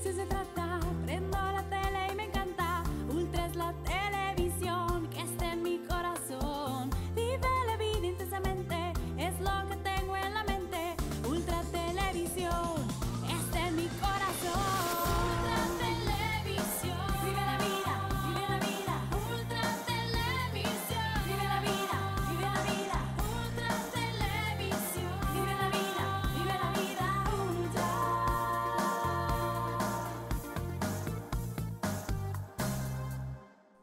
noticias se trata. Prendo la tele y me encanta. Ultra es la televisión que está en mi corazón. Vive la vida intensamente, es lo que tengo en la mente. Ultra televisión está en mi corazón. Ultra televisión. Vive la vida, vive la vida. Ultra televisión. Vive la vida, vive la vida. Ultra televisión. Vive la vida, vive la vida. Ultra.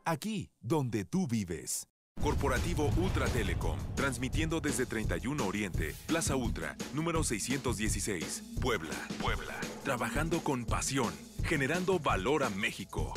Aquí, donde tú vives. Corporativo Ultra Telecom, transmitiendo desde 31 Oriente, Plaza Ultra, número 616, Puebla. Trabajando con pasión, generando valor a México.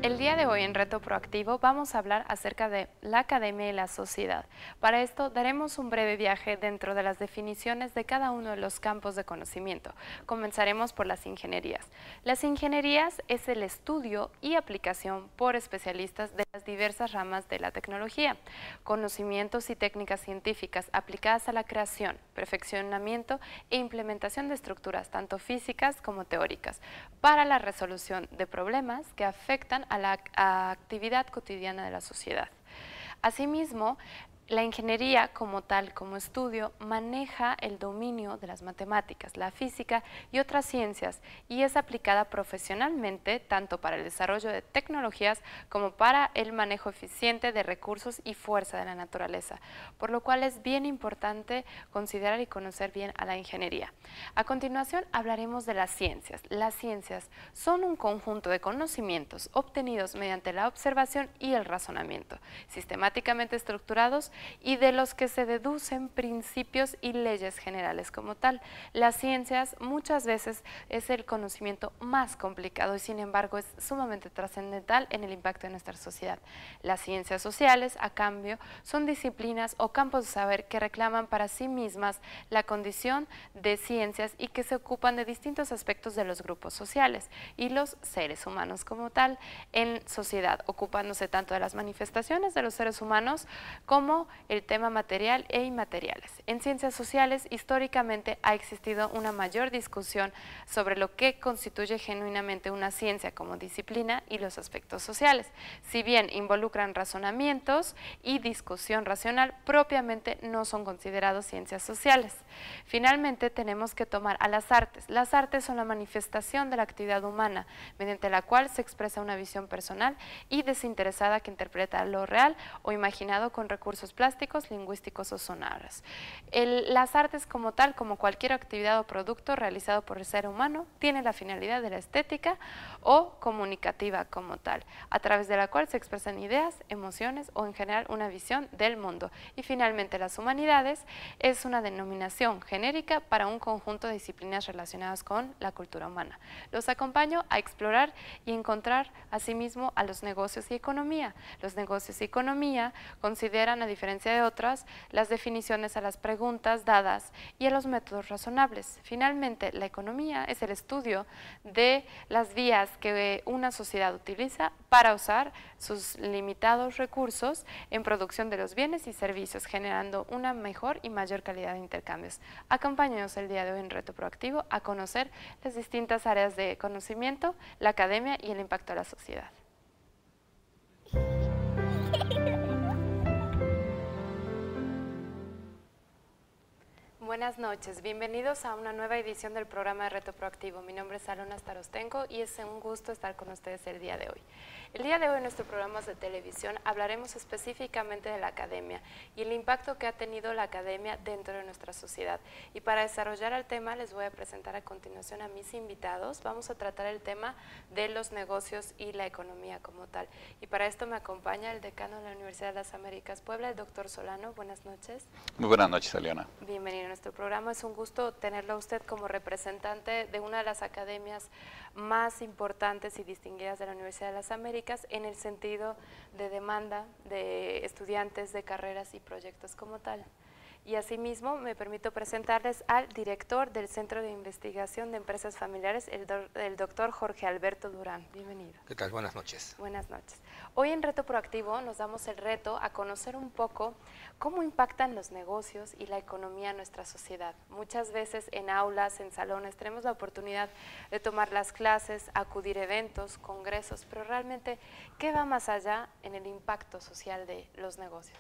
El día de hoy en Reto Proactivo vamos a hablar acerca de la academia y la sociedad. Para esto daremos un breve viaje dentro de las definiciones de cada uno de los campos de conocimiento. Comenzaremos por las ingenierías. Las ingenierías es el estudio y aplicación por especialistas de las diversas ramas de la tecnología, conocimientos y técnicas científicas aplicadas a la creación, perfeccionamiento e implementación de estructuras tanto físicas como teóricas para la resolución de problemas que afectan a la actividad cotidiana de la sociedad. Asimismo, la ingeniería como tal, como estudio, maneja el dominio de las matemáticas, la física y otras ciencias y es aplicada profesionalmente tanto para el desarrollo de tecnologías como para el manejo eficiente de recursos y fuerza de la naturaleza, por lo cual es bien importante considerar y conocer bien a la ingeniería. A continuación hablaremos de las ciencias. Las ciencias son un conjunto de conocimientos obtenidos mediante la observación y el razonamiento, sistemáticamente estructurados y de los que se deducen principios y leyes generales como tal. Las ciencias muchas veces es el conocimiento más complicado y sin embargo es sumamente trascendental en el impacto de nuestra sociedad. Las ciencias sociales, a cambio, son disciplinas o campos de saber que reclaman para sí mismas la condición de ciencias y que se ocupan de distintos aspectos de los grupos sociales y los seres humanos como tal en sociedad, ocupándose tanto de las manifestaciones de los seres humanos como el tema material e inmateriales. En ciencias sociales, históricamente ha existido una mayor discusión sobre lo que constituye genuinamente una ciencia como disciplina y los aspectos sociales. Si bien involucran razonamientos y discusión racional, propiamente no son considerados ciencias sociales. Finalmente, tenemos que tomar a las artes. Las artes son la manifestación de la actividad humana, mediante la cual se expresa una visión personal y desinteresada que interpreta lo real o imaginado con recursos plásticos, lingüísticos o sonoros. Las artes como tal, como cualquier actividad o producto realizado por el ser humano, tiene la finalidad de la estética o comunicativa como tal, a través de la cual se expresan ideas, emociones o en general una visión del mundo. Y finalmente las humanidades es una denominación genérica para un conjunto de disciplinas relacionadas con la cultura humana. Los acompaño a explorar y encontrar asimismo a los negocios y economía. Los negocios y economía consideran, a diferencia de otras, las definiciones a las preguntas dadas y a los métodos razonables. Finalmente, la economía es el estudio de las vías que una sociedad utiliza para usar sus limitados recursos en producción de los bienes y servicios, generando una mejor y mayor calidad de intercambios. Acompáñenos el día de hoy en Reto Proactivo a conocer las distintas áreas de conocimiento, la academia y el impacto a la sociedad. Buenas noches, bienvenidos a una nueva edición del programa de Reto Proactivo. Mi nombre es Alona Starostenko y es un gusto estar con ustedes el día de hoy. El día de hoy en nuestro programa de televisión hablaremos específicamente de la academia y el impacto que ha tenido la academia dentro de nuestra sociedad. Y para desarrollar el tema les voy a presentar a continuación a mis invitados. Vamos a tratar el tema de los negocios y la economía como tal. Y para esto me acompaña el decano de la Universidad de las Américas Puebla, el doctor Solano. Buenas noches. Muy buenas noches, Aliona. Bienvenido a nuestro programa. Es un gusto tenerlo a usted como representante de una de las academias más importantes y distinguidas de la Universidad de las Américas en el sentido de demanda de estudiantes, de carreras y proyectos como tal. Y asimismo me permito presentarles al director del Centro de Investigación de Empresas Familiares, el doctor Jorge Alberto Durán. Bienvenido. ¿Qué tal? Buenas noches. Buenas noches. Hoy en Reto Proactivo nos damos el reto a conocer un poco cómo impactan los negocios y la economía en nuestra sociedad. Muchas veces en aulas, en salones, tenemos la oportunidad de tomar las clases, acudir a eventos, congresos, pero realmente, ¿qué va más allá en el impacto social de los negocios?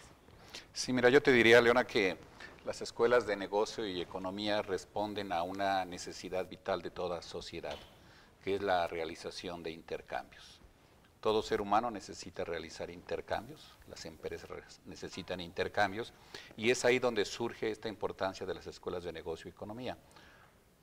Sí, mira, yo te diría, Leona, que las escuelas de negocio y economía responden a una necesidad vital de toda sociedad, que es la realización de intercambios. Todo ser humano necesita realizar intercambios, las empresas necesitan intercambios, y es ahí donde surge esta importancia de las escuelas de negocio y economía.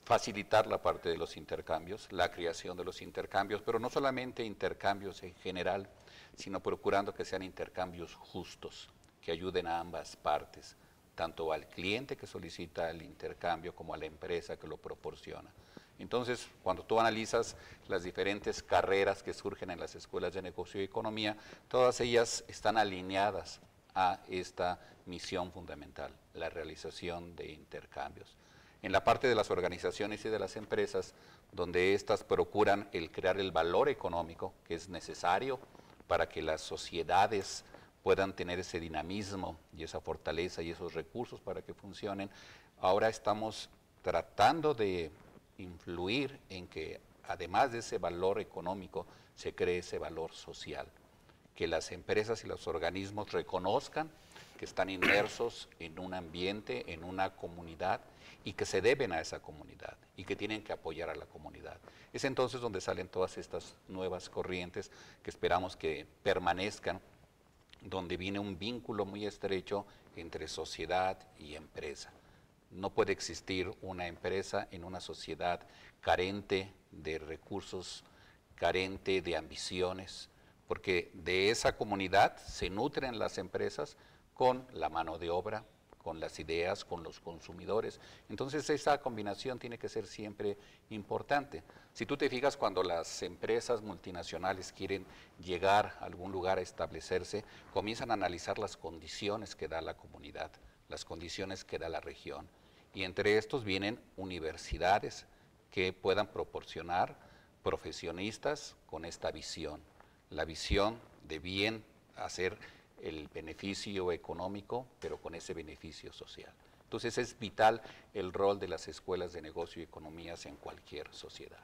Facilitar la parte de los intercambios, la creación de los intercambios, pero no solamente intercambios en general, sino procurando que sean intercambios justos, que ayuden a ambas partes, tanto al cliente que solicita el intercambio como a la empresa que lo proporciona. Entonces, cuando tú analizas las diferentes carreras que surgen en las escuelas de negocio y economía, todas ellas están alineadas a esta misión fundamental, la realización de intercambios. En la parte de las organizaciones y de las empresas, donde éstas procuran el crear el valor económico que es necesario para que las sociedades puedan tener ese dinamismo y esa fortaleza y esos recursos para que funcionen. Ahora estamos tratando de influir en que, además de ese valor económico, se cree ese valor social, que las empresas y los organismos reconozcan que están inmersos en un ambiente, en una comunidad, y que se deben a esa comunidad, y que tienen que apoyar a la comunidad. Es entonces donde salen todas estas nuevas corrientes que esperamos que permanezcan, donde viene un vínculo muy estrecho entre sociedad y empresa. No puede existir una empresa en una sociedad carente de recursos, carente de ambiciones, porque de esa comunidad se nutren las empresas con la mano de obra, con las ideas, con los consumidores. Entonces esa combinación tiene que ser siempre importante. Si tú te fijas, cuando las empresas multinacionales quieren llegar a algún lugar a establecerse, comienzan a analizar las condiciones que da la comunidad, las condiciones que da la región. Y entre estos vienen universidades que puedan proporcionar profesionistas con esta visión, la visión de bien hacer el beneficio económico, pero con ese beneficio social. Entonces es vital el rol de las escuelas de negocio y economías en cualquier sociedad.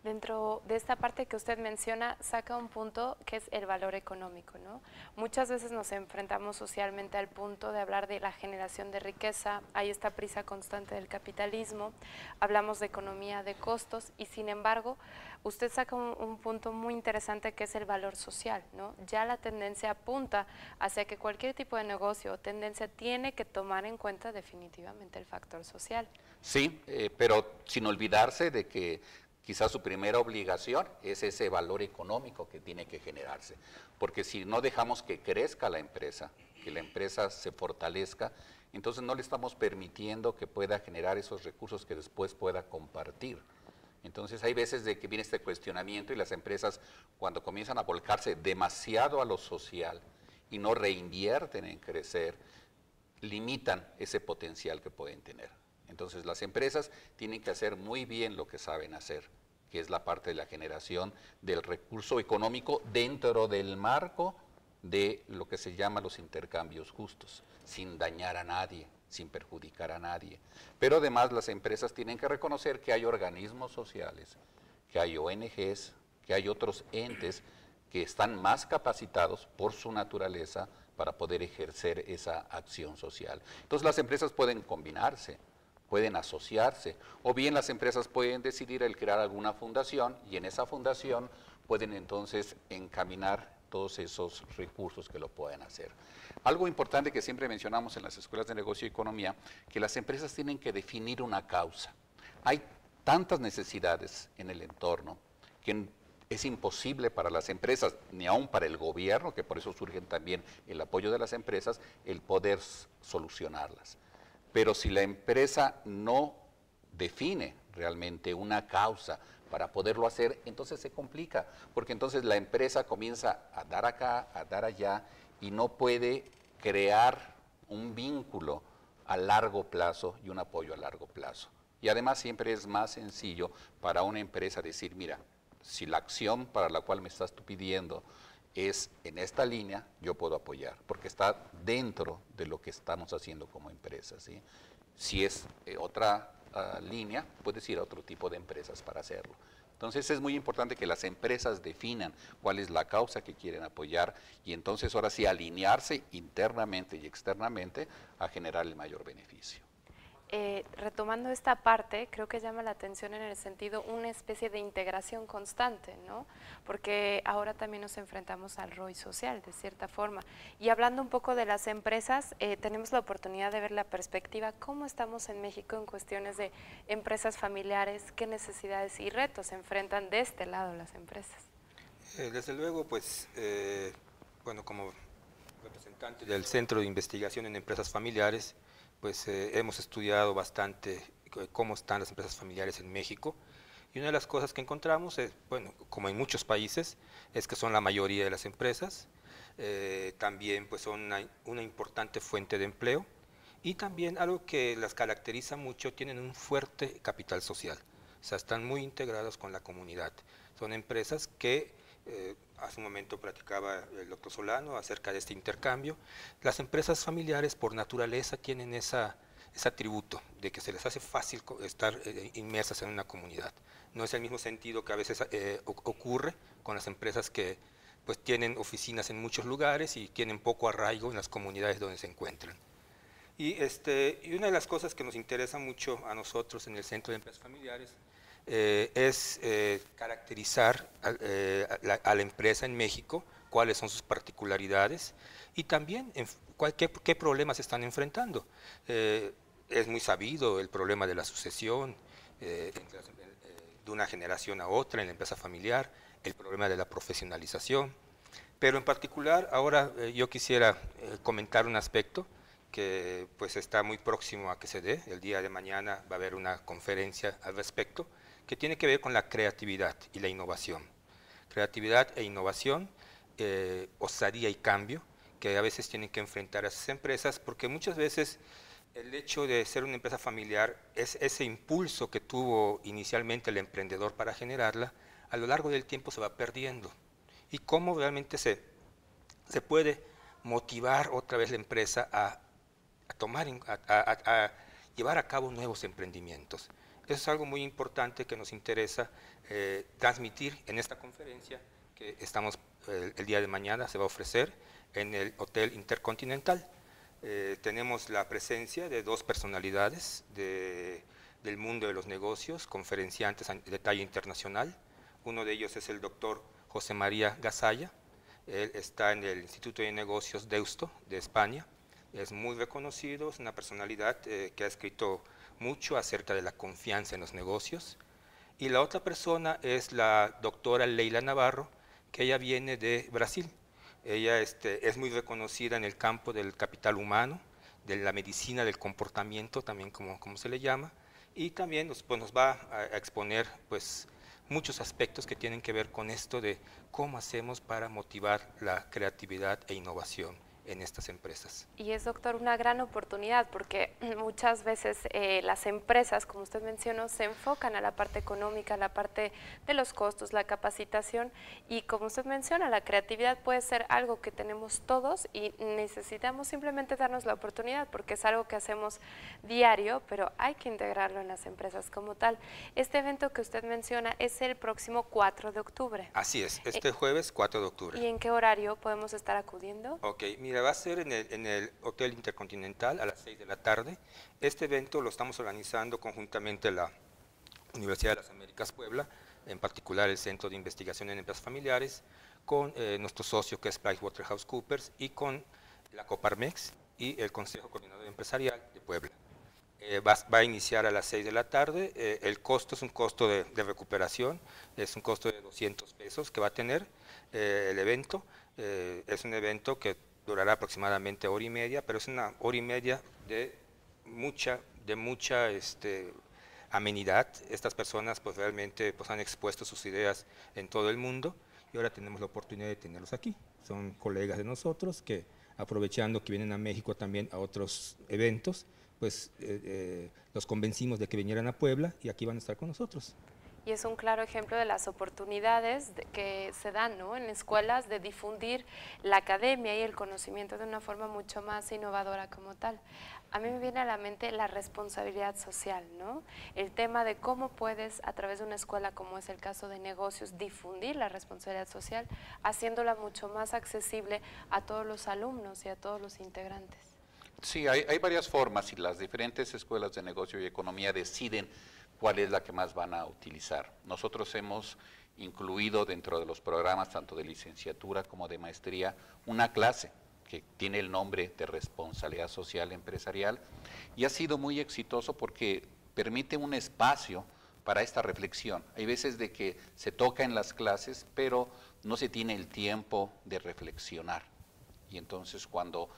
Dentro de esta parte que usted menciona, saca un punto que es el valor económico, ¿no? Muchas veces nos enfrentamos socialmente al punto de hablar de la generación de riqueza, hay esta prisa constante del capitalismo, hablamos de economía de costos y sin embargo, usted saca un punto muy interesante que es el valor social, ¿no? Ya la tendencia apunta hacia que cualquier tipo de negocio o tendencia tiene que tomar en cuenta definitivamente el factor social. Sí, pero sin olvidarse de que quizás su primera obligación es ese valor económico que tiene que generarse, porque si no dejamos que crezca la empresa, que la empresa se fortalezca, entonces no le estamos permitiendo que pueda generar esos recursos que después pueda compartir. Entonces hay veces de que viene este cuestionamiento y las empresas, cuando comienzan a volcarse demasiado a lo social y no reinvierten en crecer, limitan ese potencial que pueden tener. Entonces las empresas tienen que hacer muy bien lo que saben hacer, que es la parte de la generación del recurso económico dentro del marco de lo que se llama los intercambios justos, sin dañar a nadie, sin perjudicar a nadie. Pero además las empresas tienen que reconocer que hay organismos sociales, que hay ONGs, que hay otros entes que están más capacitados por su naturaleza para poder ejercer esa acción social. Entonces las empresas pueden combinarse, pueden asociarse, o bien las empresas pueden decidir el crear alguna fundación y en esa fundación pueden entonces encaminar todos esos recursos que lo pueden hacer. Algo importante que siempre mencionamos en las escuelas de negocio y economía, que las empresas tienen que definir una causa. Hay tantas necesidades en el entorno que es imposible para las empresas, ni aún para el gobierno, que por eso surgen también el apoyo de las empresas, el poder solucionarlas. Pero si la empresa no define realmente una causa para poderlo hacer, entonces se complica, porque entonces la empresa comienza a dar acá, a dar allá, y no puede crear un vínculo a largo plazo y un apoyo a largo plazo. Y además siempre es más sencillo para una empresa decir, mira, si la acción para la cual me estás tú pidiendo es en esta línea, yo puedo apoyar, porque está dentro de lo que estamos haciendo como empresa, ¿sí? Si es otra línea, puedes ir a otro tipo de empresas para hacerlo. Entonces es muy importante que las empresas definan cuál es la causa que quieren apoyar y entonces ahora sí alinearse internamente y externamente a generar el mayor beneficio. Retomando esta parte, creo que llama la atención en el sentido una especie de integración constante, ¿no? Porque ahora también nos enfrentamos al ROI social, de cierta forma. Y hablando un poco de las empresas, tenemos la oportunidad de ver la perspectiva, cómo estamos en México en cuestiones de empresas familiares, qué necesidades y retos se enfrentan de este lado las empresas. Desde luego, pues, bueno, como representante del Centro de Investigación en Empresas Familiares, pues hemos estudiado bastante cómo están las empresas familiares en México y una de las cosas que encontramos, es, bueno, como en muchos países, es que son la mayoría de las empresas, también pues son una importante fuente de empleo y también algo que las caracteriza mucho, tienen un fuerte capital social, o sea, están muy integrados con la comunidad. Son empresas que hace un momento platicaba el doctor Solano acerca de este intercambio. Las empresas familiares por naturaleza tienen ese atributo de que se les hace fácil estar inmersas en una comunidad. No es el mismo sentido que a veces ocurre con las empresas que pues tienen oficinas en muchos lugares y tienen poco arraigo en las comunidades donde se encuentran. Y una de las cosas que nos interesa mucho a nosotros en el Centro de Empresas Familiares es caracterizar a la empresa en México, cuáles son sus particularidades y también qué problemas están enfrentando. Es muy sabido el problema de la sucesión de una generación a otra en la empresa familiar, el problema de la profesionalización, pero en particular ahora yo quisiera comentar un aspecto que pues está muy próximo a que se dé. El día de mañana va a haber una conferencia al respecto, que tiene que ver con la creatividad y la innovación. Creatividad e innovación, osadía y cambio, que a veces tienen que enfrentar a esas empresas, porque muchas veces el hecho de ser una empresa familiar es ese impulso que tuvo inicialmente el emprendedor para generarla, a lo largo del tiempo se va perdiendo. Y cómo realmente se puede motivar otra vez la empresa a llevar a cabo nuevos emprendimientos. Eso es algo muy importante que nos interesa transmitir en esta conferencia que estamos el día de mañana, se va a ofrecer en el Hotel Intercontinental. Tenemos la presencia de dos personalidades del mundo de los negocios, conferenciantes de talla internacional. Uno de ellos es el doctor José María Gasalla. Él está en el Instituto de Negocios Deusto de España. Es muy reconocido, es una personalidad que ha escrito mucho acerca de la confianza en los negocios. Y la otra persona es la doctora Leila Navarro, que ella viene de Brasil. Ella es muy reconocida en el campo del capital humano, de la medicina del comportamiento, también como se le llama, y también nos va a exponer pues, muchos aspectos que tienen que ver con esto de cómo hacemos para motivar la creatividad e innovación en estas empresas. Y es, doctor, una gran oportunidad porque muchas veces las empresas, como usted mencionó, se enfocan a la parte económica, a la parte de los costos, la capacitación y como usted menciona, la creatividad puede ser algo que tenemos todos y necesitamos simplemente darnos la oportunidad porque es algo que hacemos diario, pero hay que integrarlo en las empresas como tal. Este evento que usted menciona es el próximo 4 de octubre. Así es, este jueves 4 de octubre. ¿Y en qué horario podemos estar acudiendo? Ok, mira, va a ser en el Hotel Intercontinental a las 6 de la tarde. Este evento lo estamos organizando conjuntamente la Universidad de las Américas Puebla, en particular el Centro de Investigación en Empresas Familiares, con nuestro socio que es PricewaterhouseCoopers y con la Coparmex y el Consejo Coordinador Empresarial de Puebla. Va a iniciar a las 6 de la tarde, el costo es un costo de recuperación, es un costo de 200 pesos que va a tener el evento. Es un evento que durará aproximadamente hora y media, pero es una hora y media de mucha amenidad. Estas personas pues realmente pues, han expuesto sus ideas en todo el mundo y ahora tenemos la oportunidad de tenerlos aquí. Son colegas de nosotros que aprovechando que vienen a México también a otros eventos, pues los convencimos de que vinieran a Puebla y aquí van a estar con nosotros. Y es un claro ejemplo de las oportunidades que se dan, ¿no?, en escuelas de difundir la academia y el conocimiento de una forma mucho más innovadora como tal. A mí me viene a la mente la responsabilidad social, ¿no? El tema de cómo puedes, a través de una escuela como es el caso de negocios, difundir la responsabilidad social, haciéndola mucho más accesible a todos los alumnos y a todos los integrantes. Sí, hay varias formas y las diferentes escuelas de negocio y economía deciden cuál es la que más van a utilizar. Nosotros hemos incluido dentro de los programas, tanto de licenciatura como de maestría, una clase que tiene el nombre de responsabilidad social empresarial y ha sido muy exitoso porque permite un espacio para esta reflexión. Hay veces de que se toca en las clases, pero no se tiene el tiempo de reflexionar. Y entonces cuando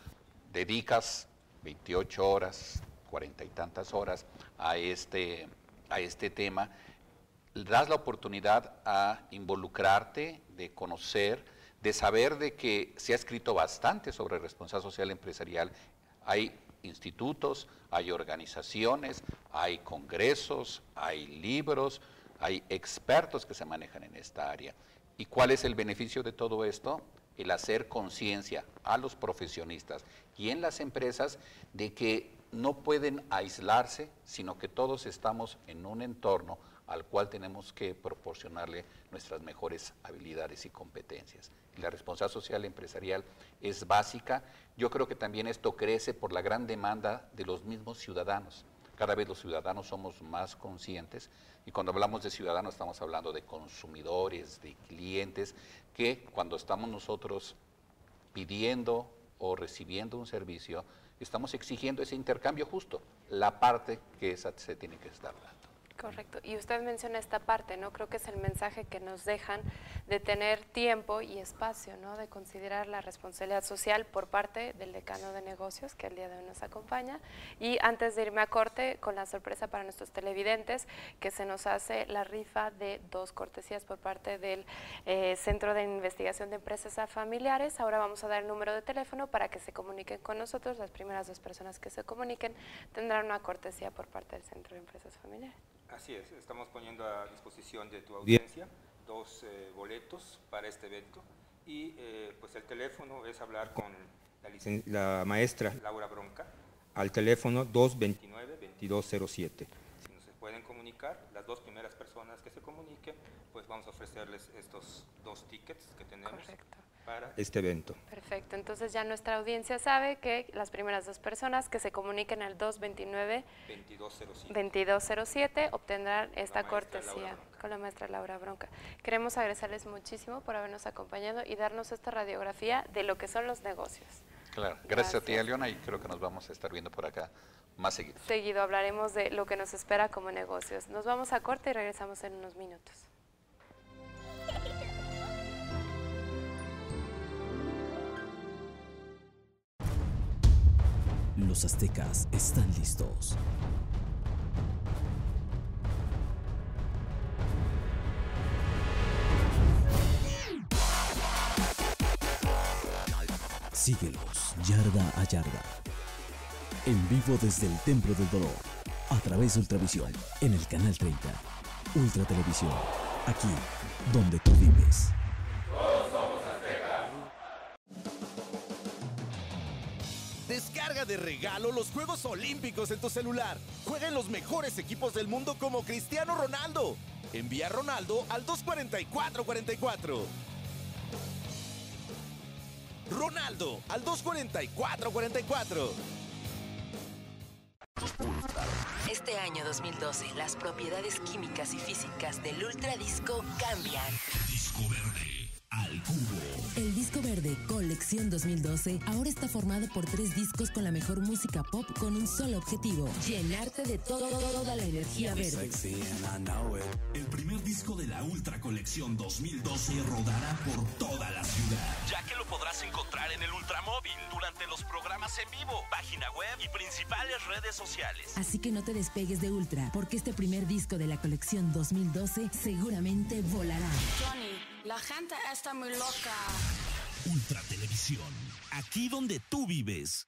dedicas 28 horas, 40 y tantas horas a este tema, das la oportunidad a involucrarte, de conocer, de saber de que se ha escrito bastante sobre responsabilidad social empresarial. Hay institutos, hay organizaciones, hay congresos, hay libros, hay expertos que se manejan en esta área. ¿Y cuál es el beneficio de todo esto? El hacer conciencia a los profesionistas y en las empresas de que no pueden aislarse, sino que todos estamos en un entorno al cual tenemos que proporcionarle nuestras mejores habilidades y competencias. Y la responsabilidad social empresarial es básica. Yo creo que también esto crece por la gran demanda de los mismos ciudadanos. Cada vez los ciudadanos somos más conscientes y cuando hablamos de ciudadanos estamos hablando de consumidores, de clientes, que cuando estamos nosotros pidiendo o recibiendo un servicio, estamos exigiendo ese intercambio justo, la parte que esa se tiene que estar dando. Correcto, y usted menciona esta parte, ¿no? Creo que es el mensaje que nos dejan de tener tiempo y espacio, ¿no? De considerar la responsabilidad social por parte del decano de negocios, que el día de hoy nos acompaña. Y antes de irme a corte, con la sorpresa para nuestros televidentes, que se nos hace la rifa de 2 cortesías por parte del Centro de Investigación de Empresas Familiares. Ahora vamos a dar el número de teléfono para que se comuniquen con nosotros. Las primeras 2 personas que se comuniquen tendrán una cortesía por parte del Centro de Empresas Familiares. Así es, estamos poniendo a disposición de tu audiencia 2 boletos para este evento y pues el teléfono es hablar con la maestra Laura Bronca al teléfono 229-2207. Si no se pueden comunicar, las 2 primeras personas que se comuniquen, pues vamos a ofrecerles estos 2 tickets que tenemos. Correcto. Para este evento. Perfecto, entonces ya nuestra audiencia sabe que las primeras 2 personas que se comuniquen al 229-2207 obtendrán esta cortesía con la maestra Laura Bronca. Queremos agradecerles muchísimo por habernos acompañado y darnos esta radiografía de lo que son los negocios. Claro, gracias a ti, Aliona, y creo que nos vamos a estar viendo por acá más seguido. Seguido hablaremos de lo que nos espera como negocios. Nos vamos a corte y regresamos en unos minutos. Los aztecas están listos. Síguelos yarda a yarda. En vivo desde el Templo del Dolor, a través de Ultravisión, en el canal 30. Ultra Televisión, aquí donde tú vives. Descarga de regalo los Juegos Olímpicos en tu celular. Juega en los mejores equipos del mundo como Cristiano Ronaldo. Envía a Ronaldo al 24444. Ronaldo al 24444. Este año 2012, las propiedades químicas y físicas del Ultra Disco cambian. Disco verde al cubo. El Disco Verde Colección 2012 ahora está formado por 3 discos con la mejor música pop con un solo objetivo: llenarte de toda la energía verde. El primer disco de la Ultra Colección 2012 rodará por toda la ciudad, ya que lo podrás encontrar en el Ultramóvil durante los programas en vivo, página web y principales redes sociales. Así que no te despegues de Ultra, porque este primer disco de la Colección 2012 seguramente volará. Johnny, la gente está muy loca. Ultra Televisión, aquí donde tú vives.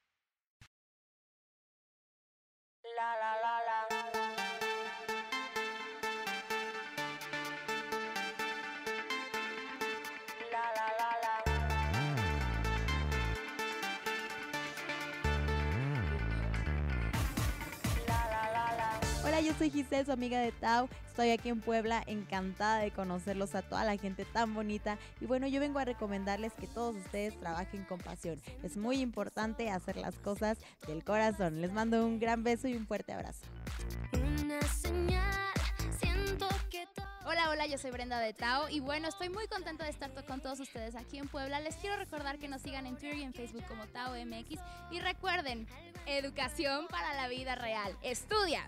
Hola, yo soy Giselle, su amiga de Tao. Estoy aquí en Puebla, encantada de conocerlos a toda la gente tan bonita. Y bueno, yo vengo a recomendarles que todos ustedes trabajen con pasión. Es muy importante hacer las cosas del corazón. Les mando un gran beso y un fuerte abrazo. Una señal, siento que Hola, yo soy Brenda de Tao y bueno, estoy muy contenta de estar con todos ustedes aquí en Puebla. Les quiero recordar que nos sigan en Twitter y en Facebook como Tao MX y recuerden, educación para la vida real. ¡Estudia!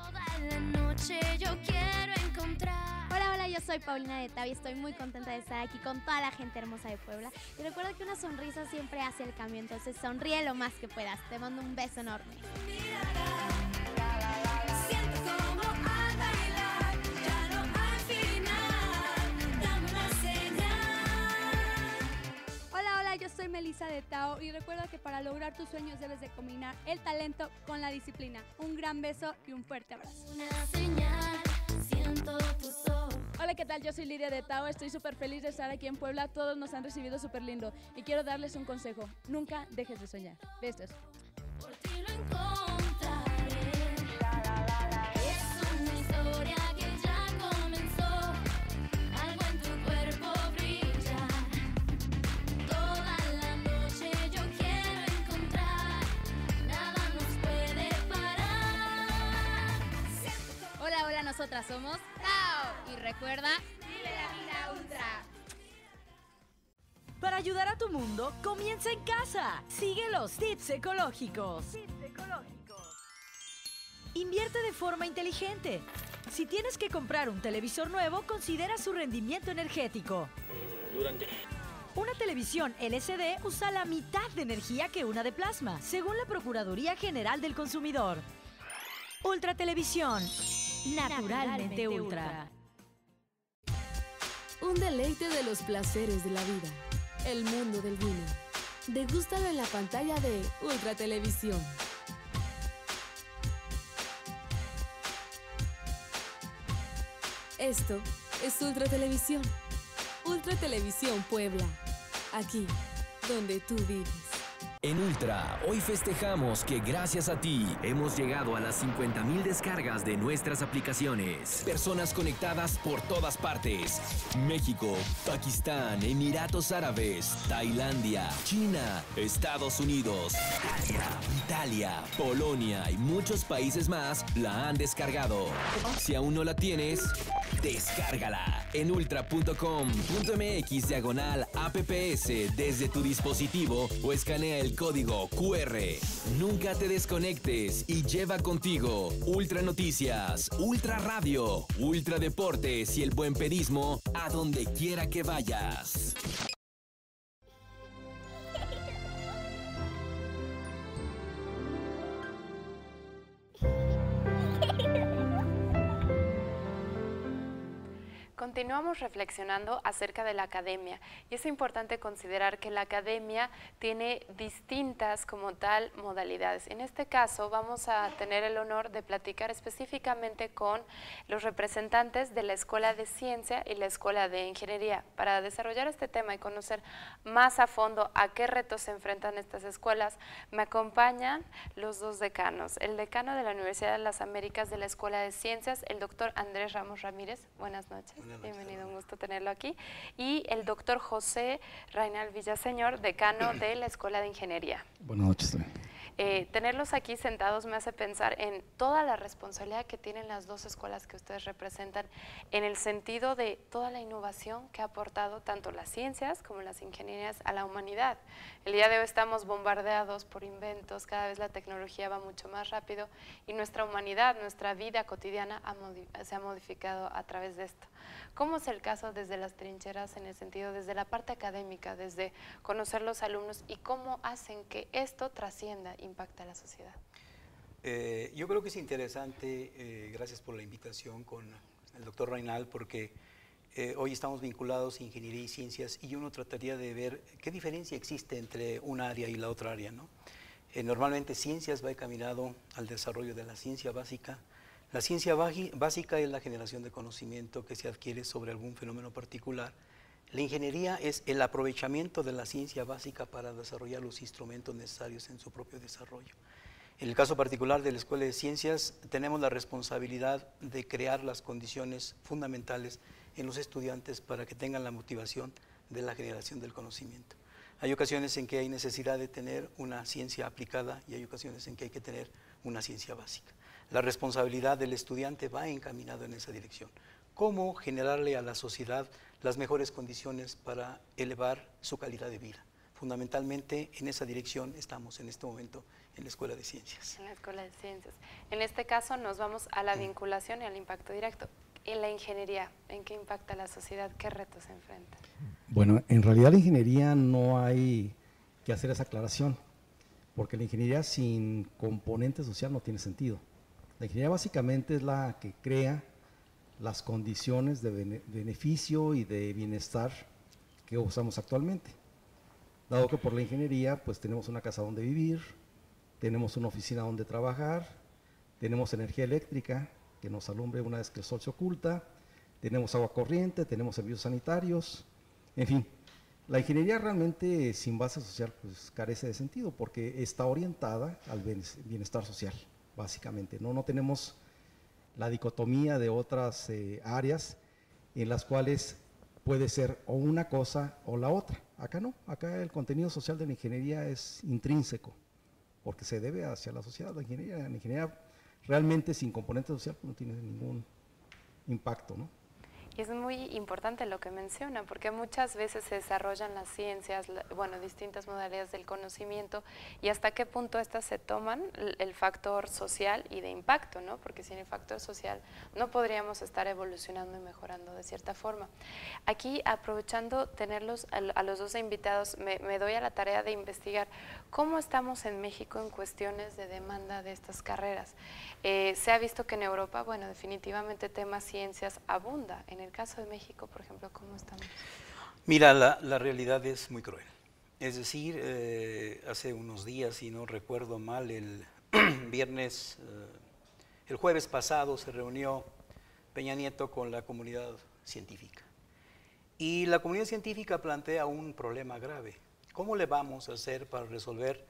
toda la noche yo quiero encontrar. Hola, yo soy Paulina de Tao y estoy muy contenta de estar aquí con toda la gente hermosa de Puebla. Y recuerda que una sonrisa siempre hace el cambio, entonces sonríe lo más que puedas. Te mando un beso enorme. Siento como al bailar, ya no hay final, dame una señal. Hola, yo soy Melissa de Tao y recuerda que para lograr tus sueños debes de combinar el talento con la disciplina. Un gran beso y un fuerte abrazo. Una señal, siento tus ojos. Hola, ¿qué tal? Yo soy Lidia de Tao, estoy súper feliz de estar aquí en Puebla, todos nos han recibido súper lindo y quiero darles un consejo, nunca dejes de soñar. Besos. Por ti lo encontraré. Es una historia que ya comenzó. Algo en tu cuerpo brilla. Toda la noche yo quiero encontrar. Nada nos puede parar. Hola, nosotras somos Tao y recuerda, vive la vida ultra. Para ayudar a tu mundo, comienza en casa. Sigue los tips ecológicos. Invierte de forma inteligente. Si tienes que comprar un televisor nuevo, considera su rendimiento energético. Una televisión LCD usa la mitad de energía que una de plasma, según la Procuraduría General del Consumidor. Ultra Televisión. Naturalmente ultra. Un deleite de los placeres de la vida. El mundo del vino. Degústalo en la pantalla de Ultra Televisión. Esto es Ultra Televisión. Ultra Televisión Puebla. Aquí, donde tú vives. En Ultra, hoy festejamos que gracias a ti hemos llegado a las 50,000 descargas de nuestras aplicaciones. Personas conectadas por todas partes. México, Pakistán, Emiratos Árabes, Tailandia, China, Estados Unidos, Italia, Polonia y muchos países más la han descargado. Si aún no la tienes, descárgala en ultra.com.mx/apps desde tu dispositivo o escanea el código QR. Nunca te desconectes y lleva contigo Ultra Noticias, Ultra Radio, Ultra Deportes y el buen pedismo a donde quiera que vayas. Continuamos reflexionando acerca de la academia y es importante considerar que la academia tiene distintas como tal modalidades. En este caso vamos a tener el honor de platicar específicamente con los representantes de la Escuela de Ciencia y la Escuela de Ingeniería para desarrollar este tema y conocer más a fondo a qué retos se enfrentan estas escuelas. Me acompañan los dos decanos, el decano de la Universidad de las Américas de la Escuela de Ciencias, el doctor Andrés Ramos Ramírez. Buenas noches. Bienvenido, un gusto tenerlo aquí. Y el doctor José Raynal Villaseñor, decano de la Escuela de Ingeniería. Buenas noches. Tenerlos aquí sentados me hace pensar en toda la responsabilidad que tienen las dos escuelas que ustedes representan en el sentido de toda la innovación que ha aportado tanto las ciencias como las ingenierías a la humanidad. El día de hoy estamos bombardeados por inventos, cada vez la tecnología va mucho más rápido y nuestra humanidad, nuestra vida cotidiana se ha modificado a través de esto. ¿Cómo es el caso desde las trincheras en el sentido, desde la parte académica, desde conocer los alumnos y cómo hacen que esto trascienda, impacta a la sociedad? Yo creo que es interesante, gracias por la invitación con el doctor Raynal, porque hoy estamos vinculados a Ingeniería y Ciencias y uno trataría de ver qué diferencia existe entre una área y la otra área, ¿no? Normalmente ciencias va encaminado al desarrollo de la ciencia básica. La ciencia básica es la generación de conocimiento que se adquiere sobre algún fenómeno particular. La ingeniería es el aprovechamiento de la ciencia básica para desarrollar los instrumentos necesarios en su propio desarrollo. En el caso particular de la Escuela de Ciencias, tenemos la responsabilidad de crear las condiciones fundamentales en los estudiantes para que tengan la motivación de la generación del conocimiento. Hay ocasiones en que hay necesidad de tener una ciencia aplicada y hay ocasiones en que hay que tener una ciencia básica. La responsabilidad del estudiante va encaminado en esa dirección. ¿Cómo generarle a la sociedad las mejores condiciones para elevar su calidad de vida? Fundamentalmente en esa dirección estamos en este momento en la Escuela de Ciencias. En la Escuela de Ciencias. En este caso nos vamos a la vinculación y al impacto directo. En la ingeniería, ¿en qué impacta la sociedad? ¿Qué retos se enfrenta? Bueno, en realidad la ingeniería no hay que hacer esa aclaración, porque la ingeniería sin componente social no tiene sentido. La ingeniería básicamente es la que crea las condiciones de beneficio y de bienestar que usamos actualmente. Dado que por la ingeniería pues tenemos una casa donde vivir, tenemos una oficina donde trabajar, tenemos energía eléctrica que nos alumbre una vez que el sol se oculta, tenemos agua corriente, tenemos servicios sanitarios, en fin. La ingeniería realmente sin base social pues carece de sentido porque está orientada al bienestar social, básicamente. No tenemos la dicotomía de otras áreas en las cuales puede ser o una cosa o la otra. Acá no, acá el contenido social de la ingeniería es intrínseco, porque se debe hacia la sociedad. La ingeniería realmente sin componente social pues no tiene ningún impacto, ¿no? Y es muy importante lo que menciona, porque muchas veces se desarrollan las ciencias, bueno, distintas modalidades del conocimiento, y hasta qué punto estas se toman el factor social y de impacto, ¿no? Porque sin el factor social no podríamos estar evolucionando y mejorando de cierta forma. Aquí, aprovechando tenerlos a los dos invitados, me doy a la tarea de investigar cómo estamos en México en cuestiones de demanda de estas carreras. Se ha visto que en Europa, bueno, definitivamente temas ciencias abunda. En el caso de México, por ejemplo, ¿cómo estamos? Mira, la realidad es muy cruel. Es decir, hace unos días, si no recuerdo mal, el jueves pasado se reunió Peña Nieto con la comunidad científica. Y la comunidad científica plantea un problema grave. ¿Cómo le vamos a hacer para resolver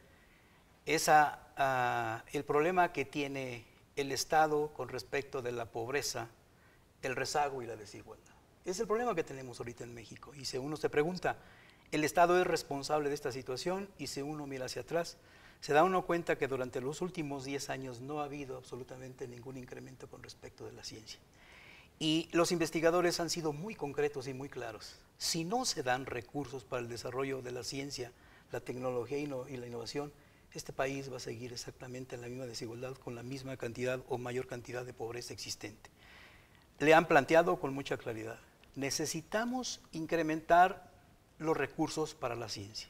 el problema que tiene el Estado con respecto de la pobreza, el rezago y la desigualdad? Es el problema que tenemos ahorita en México. Y si uno se pregunta, ¿el Estado es responsable de esta situación? Y si uno mira hacia atrás, se da uno cuenta que durante los últimos 10 años no ha habido absolutamente ningún incremento con respecto de la ciencia. Y los investigadores han sido muy concretos y muy claros. Si no se dan recursos para el desarrollo de la ciencia, la tecnología y la innovación, este país va a seguir exactamente en la misma desigualdad, con la misma cantidad o mayor cantidad de pobreza existente. Le han planteado con mucha claridad, necesitamos incrementar los recursos para la ciencia.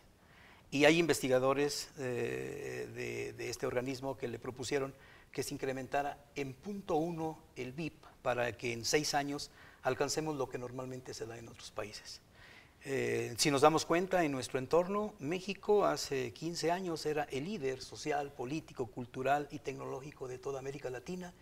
Y hay investigadores de este organismo que le propusieron que se incrementara en 0.1 el BIP para que en 6 años alcancemos lo que normalmente se da en otros países. Si nos damos cuenta, en nuestro entorno, México hace 15 años era el líder social, político, cultural y tecnológico de toda América Latina,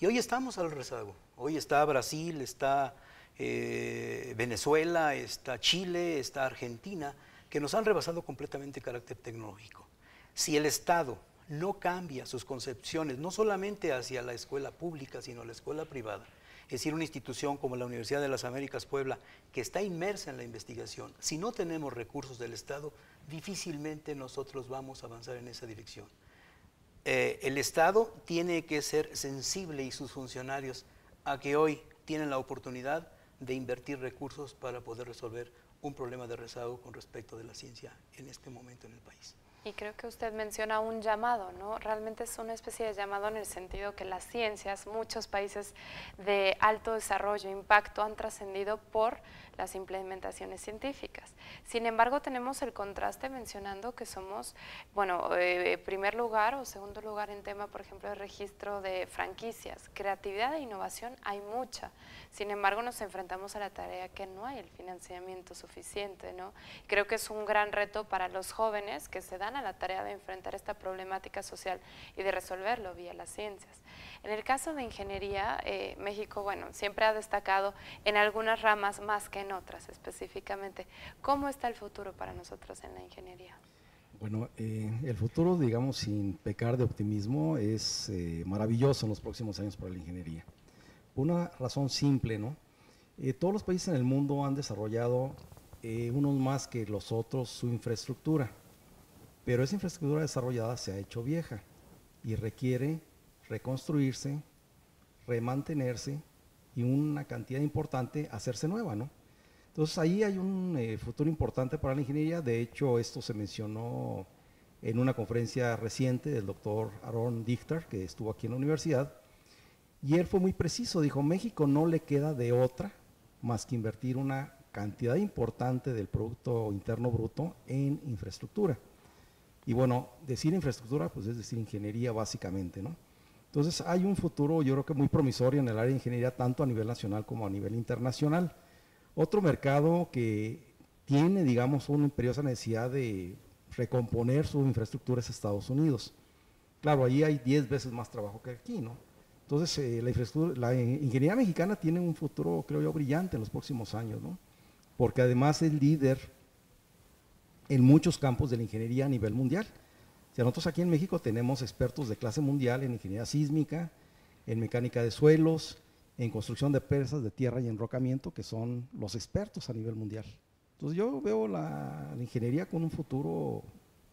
y hoy estamos al rezago. Hoy está Brasil, está Venezuela, está Chile, está Argentina, que nos han rebasado completamente el carácter tecnológico. Si el Estado no cambia sus concepciones, no solamente hacia la escuela pública, sino la escuela privada, es decir, una institución como la Universidad de las Américas Puebla, que está inmersa en la investigación, si no tenemos recursos del Estado, difícilmente nosotros vamos a avanzar en esa dirección. El Estado tiene que ser sensible, y sus funcionarios, a que hoy tienen la oportunidad de invertir recursos para poder resolver un problema de rezago con respecto de la ciencia en este momento en el país. Y creo que usted menciona un llamado, ¿no? Realmente es una especie de llamado en el sentido que las ciencias, muchos países de alto desarrollo, impacto, han trascendido por las implementaciones científicas. Sin embargo, tenemos el contraste mencionando que somos, bueno, primer lugar o segundo lugar en tema, por ejemplo, de registro de franquicias. Creatividad e innovación hay mucha. Sin embargo, nos enfrentamos a la tarea que no hay el financiamiento suficiente, ¿no? Creo que es un gran reto para los jóvenes que se dan a la tarea de enfrentar esta problemática social y de resolverlo vía las ciencias. En el caso de ingeniería, México, bueno, siempre ha destacado en algunas ramas más que en otras específicamente. ¿Cómo está el futuro para nosotros en la ingeniería? Bueno, el futuro, digamos, sin pecar de optimismo, es maravilloso en los próximos años para la ingeniería. Por una razón simple, ¿no? Todos los países en el mundo han desarrollado, unos más que los otros, su infraestructura, pero esa infraestructura desarrollada se ha hecho vieja y requiere reconstruirse, remantenerse y una cantidad importante hacerse nueva, ¿no? Entonces ahí hay un futuro importante para la ingeniería. De hecho, esto se mencionó en una conferencia reciente del doctor Aaron Dichter, que estuvo aquí en la universidad, y él fue muy preciso, dijo: México no le queda de otra más que invertir una cantidad importante del Producto Interno Bruto en infraestructura. Y bueno, decir infraestructura, pues es decir ingeniería básicamente, ¿no? Entonces hay un futuro, yo creo que muy promisorio en el área de ingeniería, tanto a nivel nacional como a nivel internacional. Otro mercado que tiene, digamos, una imperiosa necesidad de recomponer su infraestructura es Estados Unidos. Claro, ahí hay 10 veces más trabajo que aquí, ¿no? Entonces, la ingeniería mexicana tiene un futuro, creo yo, brillante en los próximos años, ¿no? Porque además es líder en muchos campos de la ingeniería a nivel mundial. O sea, nosotros aquí en México tenemos expertos de clase mundial en ingeniería sísmica, en mecánica de suelos, en construcción de presas de tierra y enrocamiento, que son los expertos a nivel mundial. Entonces yo veo la ingeniería con un futuro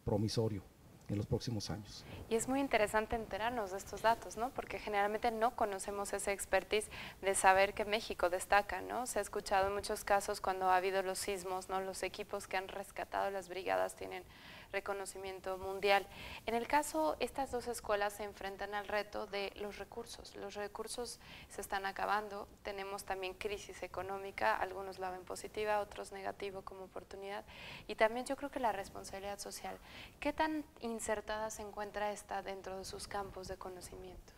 promisorio en los próximos años. Y es muy interesante enterarnos de estos datos, ¿no? Porque generalmente no conocemos ese expertise de saber que México destaca, ¿no? Se ha escuchado en muchos casos cuando ha habido los sismos, ¿no? Los equipos que han rescatado las brigadas tienen reconocimiento mundial. En el caso, estas dos escuelas se enfrentan al reto de los recursos. Los recursos se están acabando, tenemos también crisis económica, algunos la ven positiva, otros negativo como oportunidad, y también yo creo que la responsabilidad social. ¿Qué tan insertada se encuentra esta dentro de sus campos de conocimiento?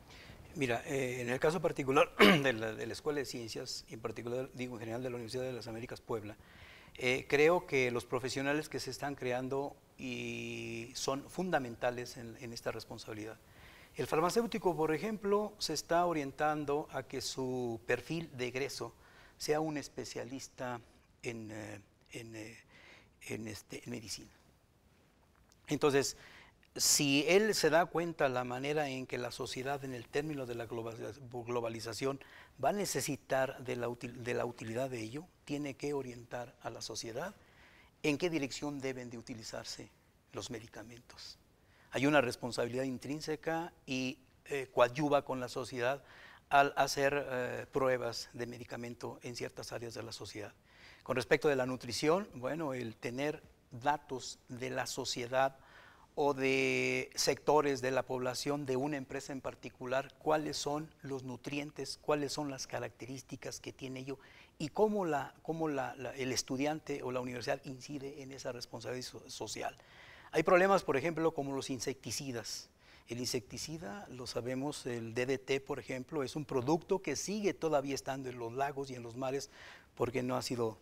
Mira, en el caso particular de la Escuela de Ciencias, y en particular, digo, en general de la Universidad de las Américas Puebla, creo que los profesionales que se están creando y son fundamentales en esta responsabilidad. El farmacéutico, por ejemplo, se está orientando a que su perfil de egreso sea un especialista en medicina. Entonces, si él se da cuenta la manera en que la sociedad, en el término de la globalización, va a necesitar de la utilidad de ello, tiene que orientar a la sociedad en qué dirección deben de utilizarse los medicamentos. Hay una responsabilidad intrínseca y coadyuva con la sociedad al hacer pruebas de medicamento en ciertas áreas de la sociedad. Con respecto de la nutrición, bueno, el tener datos de la sociedad o de sectores de la población de una empresa en particular, cuáles son los nutrientes, cuáles son las características que tiene ello y cómo el estudiante o la universidad incide en esa responsabilidad social. Hay problemas, por ejemplo, como los insecticidas. El insecticida, lo sabemos, el DDT, por ejemplo, es un producto que sigue todavía estando en los lagos y en los mares porque no ha sido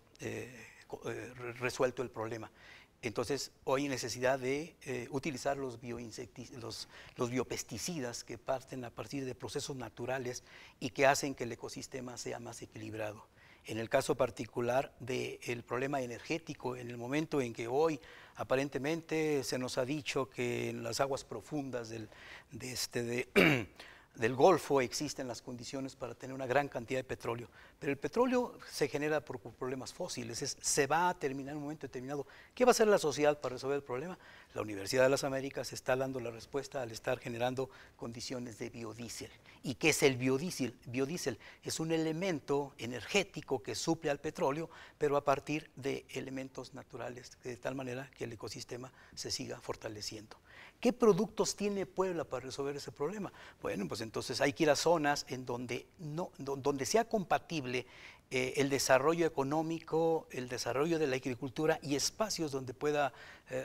resuelto el problema. Entonces, hoy hay necesidad de utilizar los biopesticidas que parten a partir de procesos naturales y que hacen que el ecosistema sea más equilibrado. En el caso particular del problema energético, en el momento en que hoy aparentemente se nos ha dicho que en las aguas profundas del Golfo existen las condiciones para tener una gran cantidad de petróleo, pero el petróleo se genera por problemas fósiles, se va a terminar en un momento determinado. ¿Qué va a hacer la sociedad para resolver el problema? La Universidad de las Américas está dando la respuesta al estar generando condiciones de biodiesel. ¿Y qué es el biodiesel? Biodiesel es un elemento energético que suple al petróleo, pero a partir de elementos naturales, de tal manera que el ecosistema se siga fortaleciendo. ¿Qué productos tiene Puebla para resolver ese problema? Bueno, pues entonces hay que ir a zonas en donde, donde sea compatible el desarrollo económico, el desarrollo de la agricultura y espacios donde pueda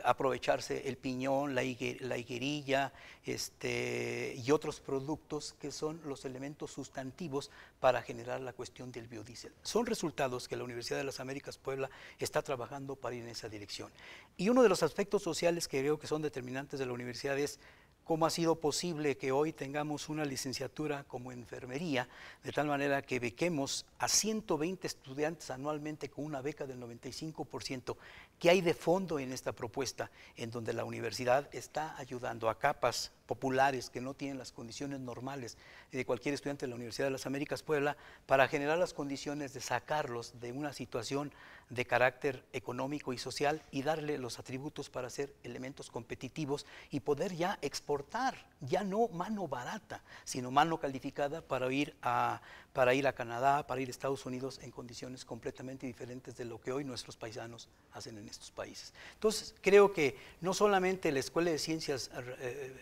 aprovecharse el piñón, la higuerilla y otros productos que son los elementos sustantivos para generar la cuestión del biodiesel. Son resultados que la Universidad de las Américas Puebla está trabajando para ir en esa dirección. Y uno de los aspectos sociales que creo que son determinantes de la universidad es cómo ha sido posible que hoy tengamos una licenciatura como enfermería, de tal manera que bequemos a 120 estudiantes anualmente con una beca del 95%. ¿Qué hay de fondo en esta propuesta? En donde la universidad está ayudando a capas populares que no tienen las condiciones normales de cualquier estudiante de la Universidad de las Américas Puebla para generar las condiciones de sacarlos de una situación de carácter económico y social y darle los atributos para ser elementos competitivos y poder ya exportar, ya no mano barata, sino mano calificada para ir a Canadá, para ir a Estados Unidos en condiciones completamente diferentes de lo que hoy nuestros paisanos hacen en estos países. Entonces, creo que no solamente la Escuela de Ciencias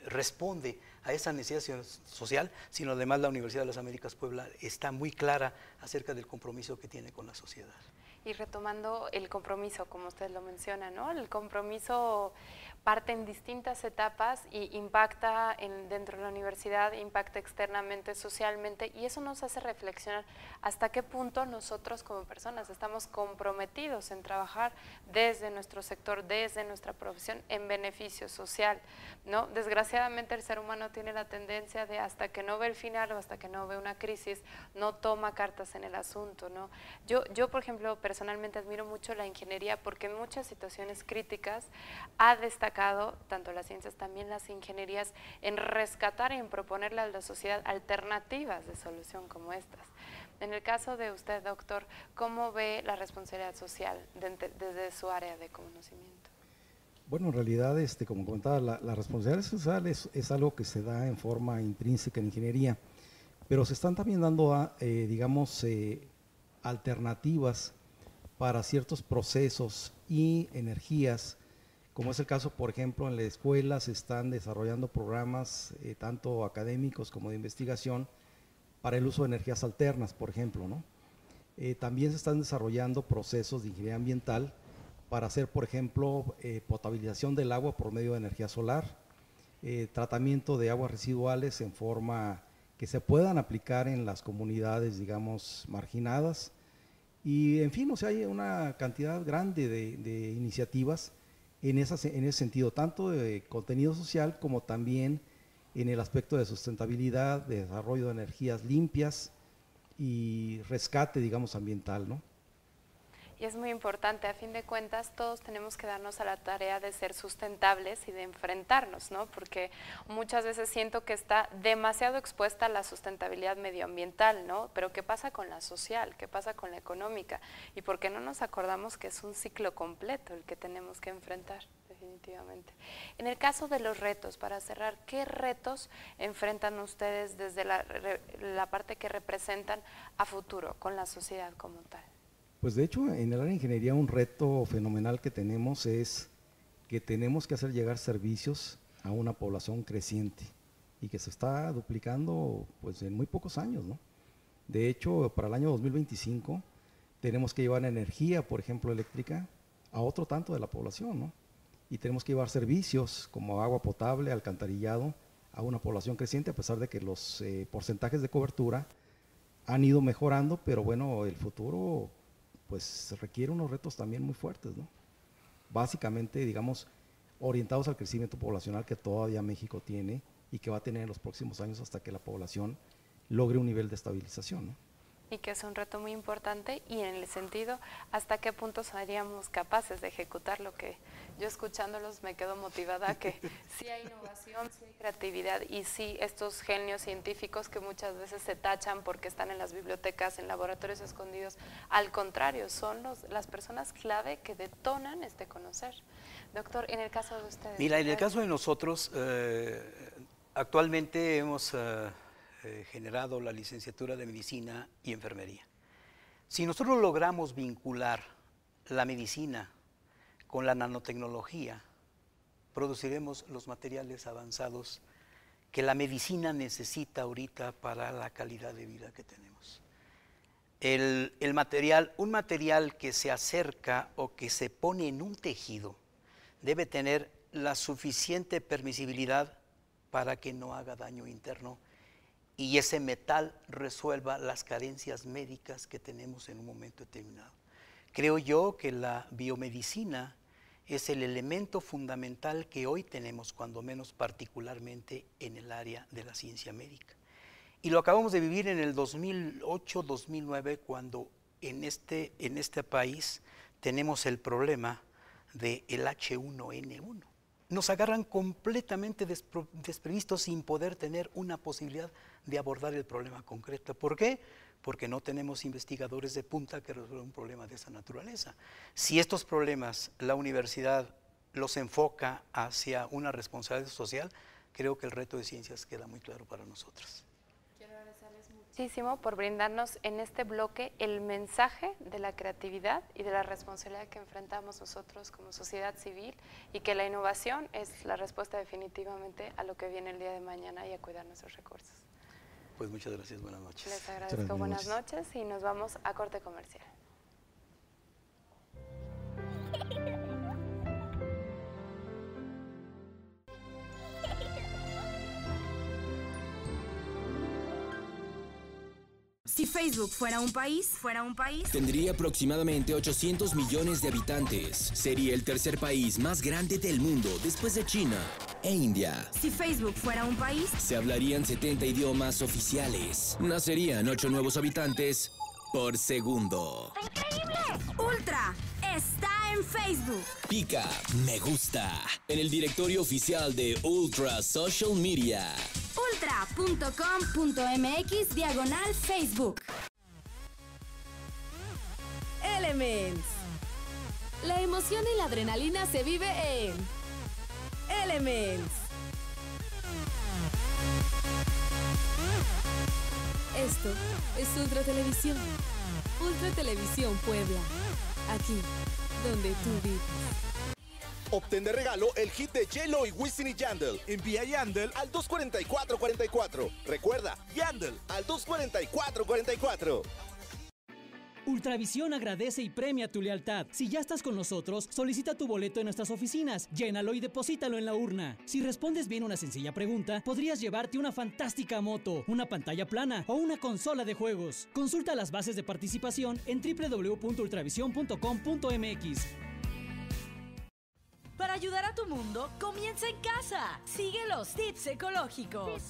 responde a esa necesidad social, sino además la Universidad de las Américas Puebla está muy clara acerca del compromiso que tiene con la sociedad. Y retomando el compromiso, como usted lo menciona, ¿no? El compromiso parte en distintas etapas y impacta dentro de la universidad, impacta externamente, socialmente, y eso nos hace reflexionar hasta qué punto nosotros como personas estamos comprometidos en trabajar desde nuestro sector, desde nuestra profesión, en beneficio social, ¿no? Desgraciadamente el ser humano tiene la tendencia de hasta que no ve el final o hasta que no ve una crisis, no toma cartas en el asunto, ¿no? Yo por ejemplo, personalmente admiro mucho la ingeniería porque en muchas situaciones críticas ha destacado tanto las ciencias, también las ingenierías, en rescatar y en proponerle a la sociedad alternativas de solución como estas. En el caso de usted, doctor, ¿cómo ve la responsabilidad social desde su área de conocimiento? Bueno, en realidad, como comentaba, la responsabilidad social es algo que se da en forma intrínseca en ingeniería, pero se están también dando, digamos, alternativas para ciertos procesos y energías, como es el caso, por ejemplo, en la escuela se están desarrollando programas tanto académicos como de investigación para el uso de energías alternas, por ejemplo, ¿no? También se están desarrollando procesos de ingeniería ambiental para hacer, por ejemplo, potabilización del agua por medio de energía solar, tratamiento de aguas residuales en forma que se puedan aplicar en las comunidades, digamos, marginadas, y en fin, o sea, hay una cantidad grande de iniciativas en ese sentido, tanto de contenido social como también en el aspecto de sustentabilidad, de desarrollo de energías limpias y rescate, digamos, ambiental, ¿no? Y es muy importante, a fin de cuentas, todos tenemos que darnos a la tarea de ser sustentables y de enfrentarnos, ¿no? Porque muchas veces siento que está demasiado expuesta la sustentabilidad medioambiental, ¿no? Pero ¿qué pasa con la social? ¿Qué pasa con la económica? ¿Y por qué no nos acordamos que es un ciclo completo el que tenemos que enfrentar? Definitivamente. En el caso de los retos, para cerrar, ¿qué retos enfrentan ustedes desde la parte que representan a futuro con la sociedad como tal? Pues de hecho, en el área de ingeniería un reto fenomenal que tenemos es que tenemos que hacer llegar servicios a una población creciente y que se está duplicando pues en muy pocos años, ¿no? De hecho, para el año 2025 tenemos que llevar energía, por ejemplo, eléctrica, a otro tanto de la población, ¿no? Y tenemos que llevar servicios como agua potable, alcantarillado, a una población creciente, a pesar de que los porcentajes de cobertura han ido mejorando, pero bueno, el futuro pues requiere unos retos también muy fuertes, ¿no? Básicamente, digamos, orientados al crecimiento poblacional que todavía México tiene y que va a tener en los próximos años hasta que la población logre un nivel de estabilización, ¿no? Y que es un reto muy importante y en el sentido hasta qué punto seríamos capaces de ejecutar lo que yo escuchándolos me quedo motivada que sí hay innovación, sí hay creatividad y sí estos genios científicos que muchas veces se tachan porque están en las bibliotecas, en laboratorios escondidos, al contrario, son las personas clave que detonan este conocer. Doctor, en el caso de ustedes. Mira, en el caso de nosotros, actualmente hemos generado la licenciatura de Medicina y Enfermería. Si nosotros logramos vincular la medicina con la nanotecnología, produciremos los materiales avanzados que la medicina necesita ahorita para la calidad de vida que tenemos. Un material que se acerca o que se pone en un tejido debe tener la suficiente permisibilidad para que no haga daño interno y ese metal resuelva las carencias médicas que tenemos en un momento determinado. Creo yo que la biomedicina es el elemento fundamental que hoy tenemos, cuando menos particularmente en el área de la ciencia médica. Y lo acabamos de vivir en el 2008-2009, cuando en este país tenemos el problema del H1N1. Nos agarran completamente desprevistos sin poder tener una posibilidad de abordar el problema concreto. ¿Por qué? Porque no tenemos investigadores de punta que resuelvan un problema de esa naturaleza. Si estos problemas la universidad los enfoca hacia una responsabilidad social, creo que el reto de ciencias queda muy claro para nosotros. Quiero agradecerles muchísimo por brindarnos en este bloque el mensaje de la creatividad y de la responsabilidad que enfrentamos nosotros como sociedad civil, y que la innovación es la respuesta definitivamente a lo que viene el día de mañana y a cuidar nuestros recursos. Pues muchas gracias, buenas noches. Les agradezco, buenas noches, y nos vamos a corte comercial. Si Facebook fuera un país, tendría aproximadamente 800 millones de habitantes. Sería el tercer país más grande del mundo después de China e India. Si Facebook fuera un país, se hablarían 70 idiomas oficiales. Nacerían 8 nuevos habitantes por segundo. ¡Increíble! Ultra está en Facebook. Pica me gusta en el directorio oficial de Ultra Social Media. ultra.com.mx/Facebook. Elements. La emoción y la adrenalina se vive en Elements. Esto es Ultra Televisión. Ultra Televisión Puebla. Aquí, donde tú vives. Obtén de regalo el hit de J-Lo y Wisin y Yandel. Envía Yandel al 24444. Recuerda, Yandel al 24444. Ultravisión agradece y premia tu lealtad. Si ya estás con nosotros, solicita tu boleto en nuestras oficinas, llénalo y deposítalo en la urna. Si respondes bien una sencilla pregunta, podrías llevarte una fantástica moto, una pantalla plana o una consola de juegos. Consulta las bases de participación en www.ultravision.com.mx. Para ayudar a tu mundo, comienza en casa. Sigue los tips ecológicos.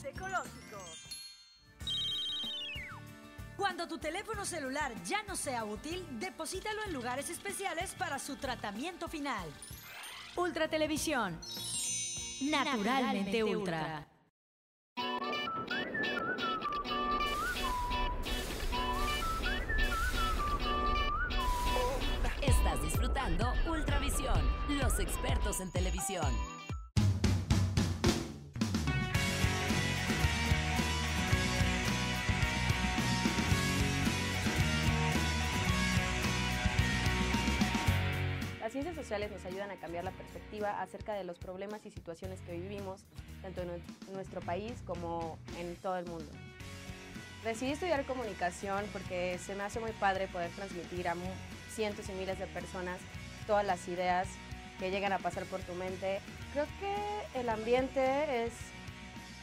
Cuando tu teléfono celular ya no sea útil, deposítalo en lugares especiales para su tratamiento final. Ultra Televisión. Naturalmente Ultra. Estás disfrutando Ultravisión, los expertos en televisión. Las ciencias sociales nos ayudan a cambiar la perspectiva acerca de los problemas y situaciones que vivimos, tanto en nuestro país como en todo el mundo. Decidí estudiar comunicación porque se me hace muy padre poder transmitir a cientos y miles de personas todas las ideas que llegan a pasar por tu mente. Creo que el ambiente es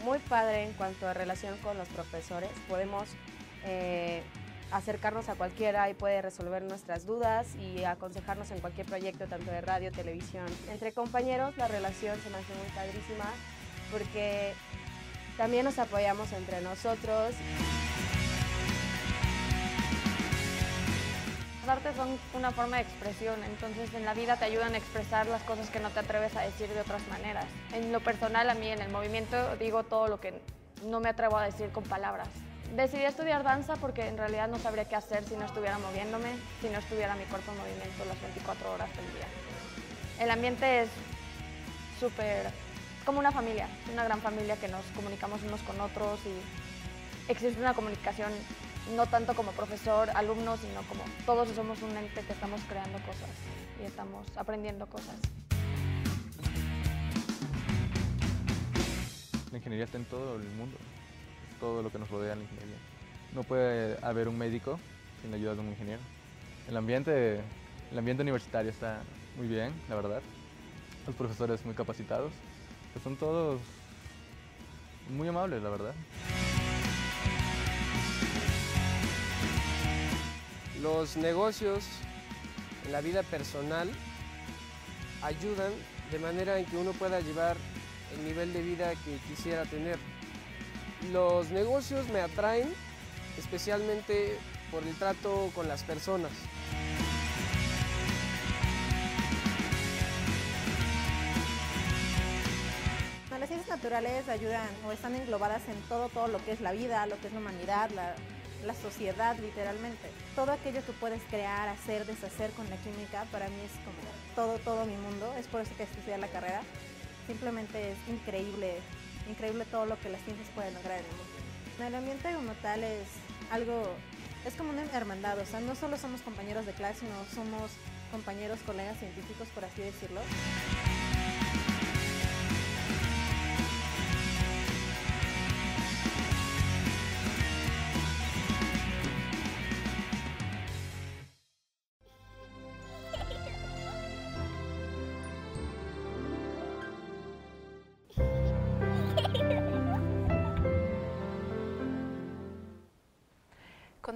muy padre en cuanto a relación con los profesores. Podemos acercarnos a cualquiera y puede resolver nuestras dudas y aconsejarnos en cualquier proyecto, tanto de radio, televisión. Entre compañeros la relación se me hace muy padrísima porque también nos apoyamos entre nosotros. Las artes son una forma de expresión, entonces en la vida te ayudan a expresar las cosas que no te atreves a decir de otras maneras. En lo personal, a mí en el movimiento digo todo lo que no me atrevo a decir con palabras. Decidí estudiar danza porque en realidad no sabría qué hacer si no estuviera moviéndome, si no estuviera mi cuerpo en movimiento las 24 horas del día. El ambiente es súper, como una familia, una gran familia que nos comunicamos unos con otros y existe una comunicación no tanto como profesor, alumno, sino como todos somos un ente que estamos creando cosas y estamos aprendiendo cosas. la ingeniería está en todo el mundo, es todo lo que nos rodea la ingeniería. No puede haber un médico sin la ayuda de un ingeniero. El ambiente universitario está muy bien, la verdad. Los profesores muy capacitados, que son todos muy amables, la verdad. Los negocios en la vida personal ayudan de manera en que uno pueda llevar el nivel de vida que quisiera tener. Los negocios me atraen especialmente por el trato con las personas. Las ciencias naturales ayudan o están englobadas en todo lo que es la vida, lo que es la humanidad, la sociedad literalmente. Todo aquello que puedes crear, hacer, deshacer con la química, para mí es como todo mi mundo. Es por eso que estudié la carrera. Simplemente es increíble todo lo que las ciencias pueden lograr en el mundo. El ambiente como tal es como una hermandad, o sea, no solo somos compañeros de clase, sino somos compañeros, colegas científicos, por así decirlo.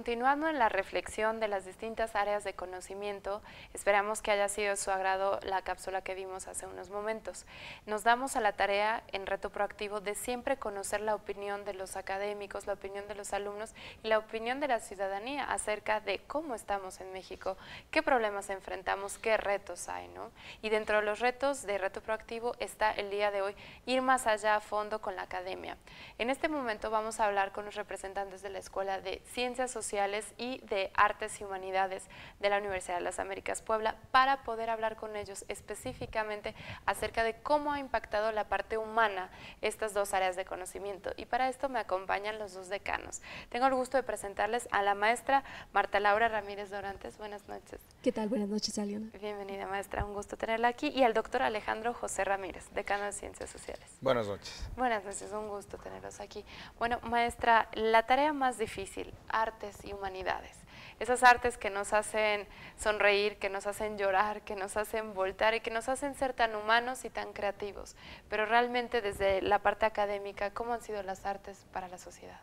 Continuando en la reflexión de las distintas áreas de conocimiento, esperamos que haya sido de su agrado la cápsula que vimos hace unos momentos. Nos damos a la tarea en Reto Proactivo de siempre conocer la opinión de los académicos, la opinión de los alumnos y la opinión de la ciudadanía acerca de cómo estamos en México, qué problemas enfrentamos, qué retos hay, ¿no? Y dentro de los retos de Reto Proactivo está el día de hoy ir más allá a fondo con la academia. En este momento vamos a hablar con los representantes de la Escuela de Ciencias Sociales y de Artes y Humanidades de la Universidad de las Américas Puebla para poder hablar con ellos específicamente acerca de cómo ha impactado la parte humana estas dos áreas de conocimiento. Y para esto me acompañan los dos decanos. Tengo el gusto de presentarles a la maestra Marta Laura Ramírez Dorantes. Buenas noches. ¿Qué tal? Buenas noches, Aliona. Bienvenida, maestra. Un gusto tenerla aquí. Y al doctor Alejandro José Ramírez, decano de Ciencias Sociales. Buenas noches. Buenas noches, un gusto tenerlos aquí. Bueno, maestra, la tarea más difícil, artes y humanidades. Esas artes que nos hacen sonreír, que nos hacen llorar, que nos hacen voltar y que nos hacen ser tan humanos y tan creativos. Pero realmente desde la parte académica, ¿cómo han sido las artes para la sociedad?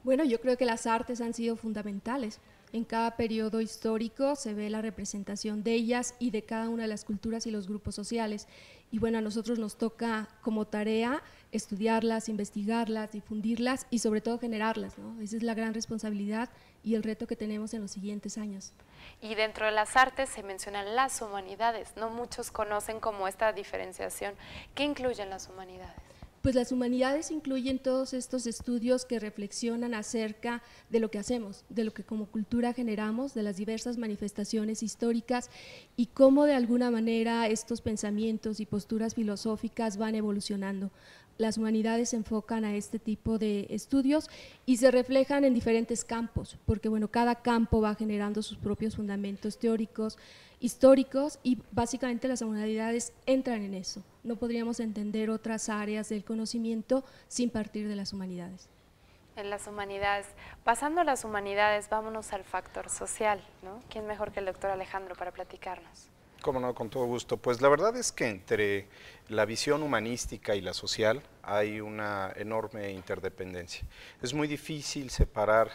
Bueno, yo creo que las artes han sido fundamentales. En cada periodo histórico se ve la representación de ellas y de cada una de las culturas y los grupos sociales. Y bueno, a nosotros nos toca como tarea estudiarlas, investigarlas, difundirlas y sobre todo generarlas, ¿no? Esa es la gran responsabilidad y el reto que tenemos en los siguientes años. Y dentro de las artes se mencionan las humanidades. No muchos conocen como esta diferenciación. ¿Qué incluyen las humanidades? Pues las humanidades incluyen todos estos estudios que reflexionan acerca de lo que hacemos, de lo que como cultura generamos, de las diversas manifestaciones históricas y cómo de alguna manera estos pensamientos y posturas filosóficas van evolucionando. Las humanidades se enfocan a este tipo de estudios y se reflejan en diferentes campos, porque bueno, cada campo va generando sus propios fundamentos teóricos, históricos y básicamente las humanidades entran en eso. No podríamos entender otras áreas del conocimiento sin partir de las humanidades. En las humanidades. Pasando a las humanidades, vámonos al factor social, ¿no? ¿Quién mejor que el doctor Alejandro para platicarnos? Cómo no, con todo gusto. Pues la verdad es que entre la visión humanística y la social hay una enorme interdependencia. Es muy difícil separar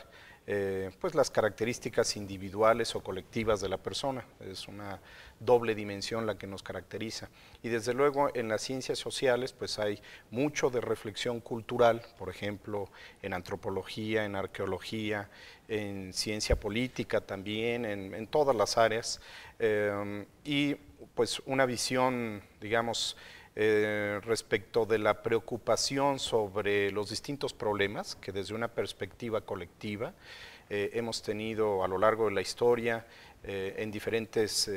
pues las características individuales o colectivas de la persona. Es una doble dimensión la que nos caracteriza. Y desde luego en las ciencias sociales pues hay mucho de reflexión cultural, por ejemplo en antropología, en arqueología, en ciencia política también, en todas las áreas, y pues una visión, digamos, respecto de la preocupación sobre los distintos problemas que desde una perspectiva colectiva hemos tenido a lo largo de la historia en diferentes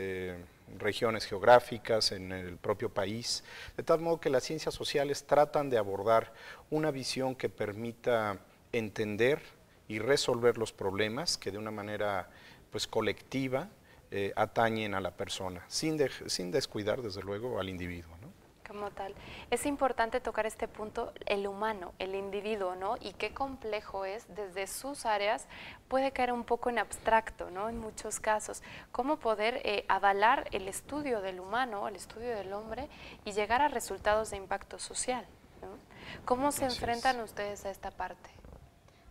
regiones geográficas, en el propio país, de tal modo que las ciencias sociales tratan de abordar una visión que permita entender y resolver los problemas que de una manera pues colectiva atañen a la persona, sin descuidar desde luego al individuo, ¿no? Como tal. Es importante tocar este punto, el humano, el individuo, ¿no? Y qué complejo es, desde sus áreas, puede caer un poco en abstracto, ¿no? En muchos casos. Cómo poder avalar el estudio del humano, el estudio del hombre, y llegar a resultados de impacto social, ¿no? ¿Cómo se enfrentan ustedes a esta parte?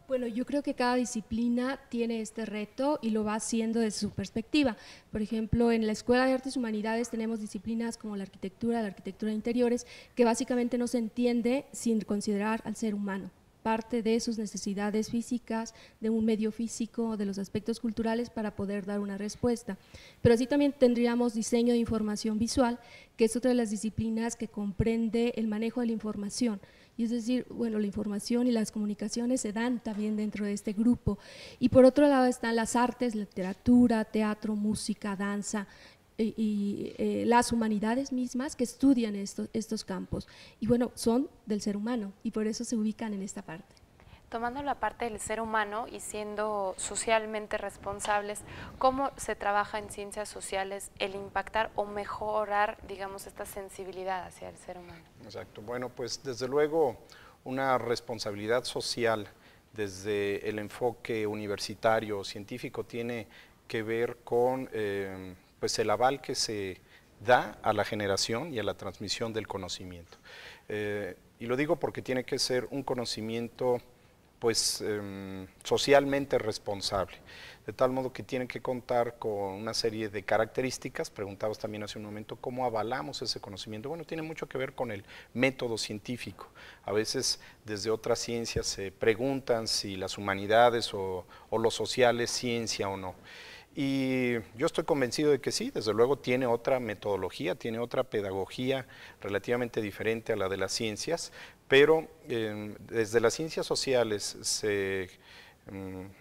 Bueno, yo creo que cada disciplina tiene este reto y lo va haciendo desde su perspectiva. Por ejemplo, en la Escuela de Artes y Humanidades tenemos disciplinas como la arquitectura de interiores, que básicamente no se entiende sin considerar al ser humano, parte de sus necesidades físicas, de un medio físico, de los aspectos culturales para poder dar una respuesta. Pero así también tendríamos diseño de información visual, que es otra de las disciplinas que comprende el manejo de la información. Y es decir, bueno, la información y las comunicaciones se dan también dentro de este grupo. Y por otro lado están las artes, literatura, teatro, música, danza y las humanidades mismas que estudian estos campos. Y bueno, son del ser humano y por eso se ubican en esta parte. Tomando la parte del ser humano y siendo socialmente responsables, ¿cómo se trabaja en ciencias sociales el impactar o mejorar, digamos, esta sensibilidad hacia el ser humano? Exacto. Bueno, pues desde luego una responsabilidad social desde el enfoque universitario o científico tiene que ver con pues el aval que se da a la generación y a la transmisión del conocimiento. Y lo digo porque tiene que ser un conocimiento pues socialmente responsable, de tal modo que tiene que contar con una serie de características. Preguntabas también hace un momento cómo avalamos ese conocimiento. Bueno, tiene mucho que ver con el método científico. A veces desde otras ciencias se preguntan si las humanidades o lo social es ciencia o no. Y yo estoy convencido de que sí, desde luego tiene otra metodología, tiene otra pedagogía relativamente diferente a la de las ciencias, pero desde las ciencias sociales se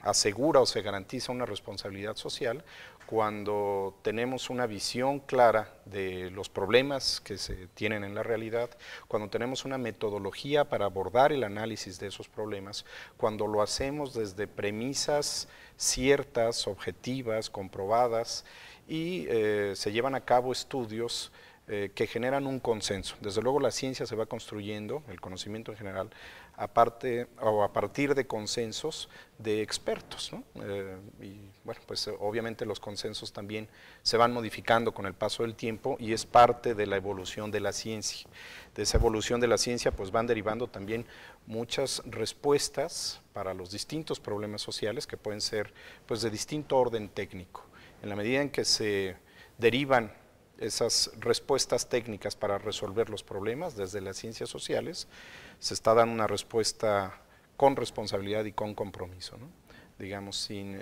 asegura o se garantiza una responsabilidad social cuando tenemos una visión clara de los problemas que se tienen en la realidad, cuando tenemos una metodología para abordar el análisis de esos problemas, cuando lo hacemos desde premisas ciertas, objetivas, comprobadas, y se llevan a cabo estudios que generan un consenso. Desde luego la ciencia se va construyendo, el conocimiento en general, a partir de consensos de expertos, ¿no? Y bueno, pues obviamente los consensos también se van modificando con el paso del tiempo y es parte de la evolución de la ciencia. De esa evolución de la ciencia pues van derivando también muchas respuestas para los distintos problemas sociales que pueden ser pues de distinto orden técnico. En la medida en que se derivan esas respuestas técnicas para resolver los problemas desde las ciencias sociales, se está dando una respuesta con responsabilidad y con compromiso, ¿no? Digamos, sin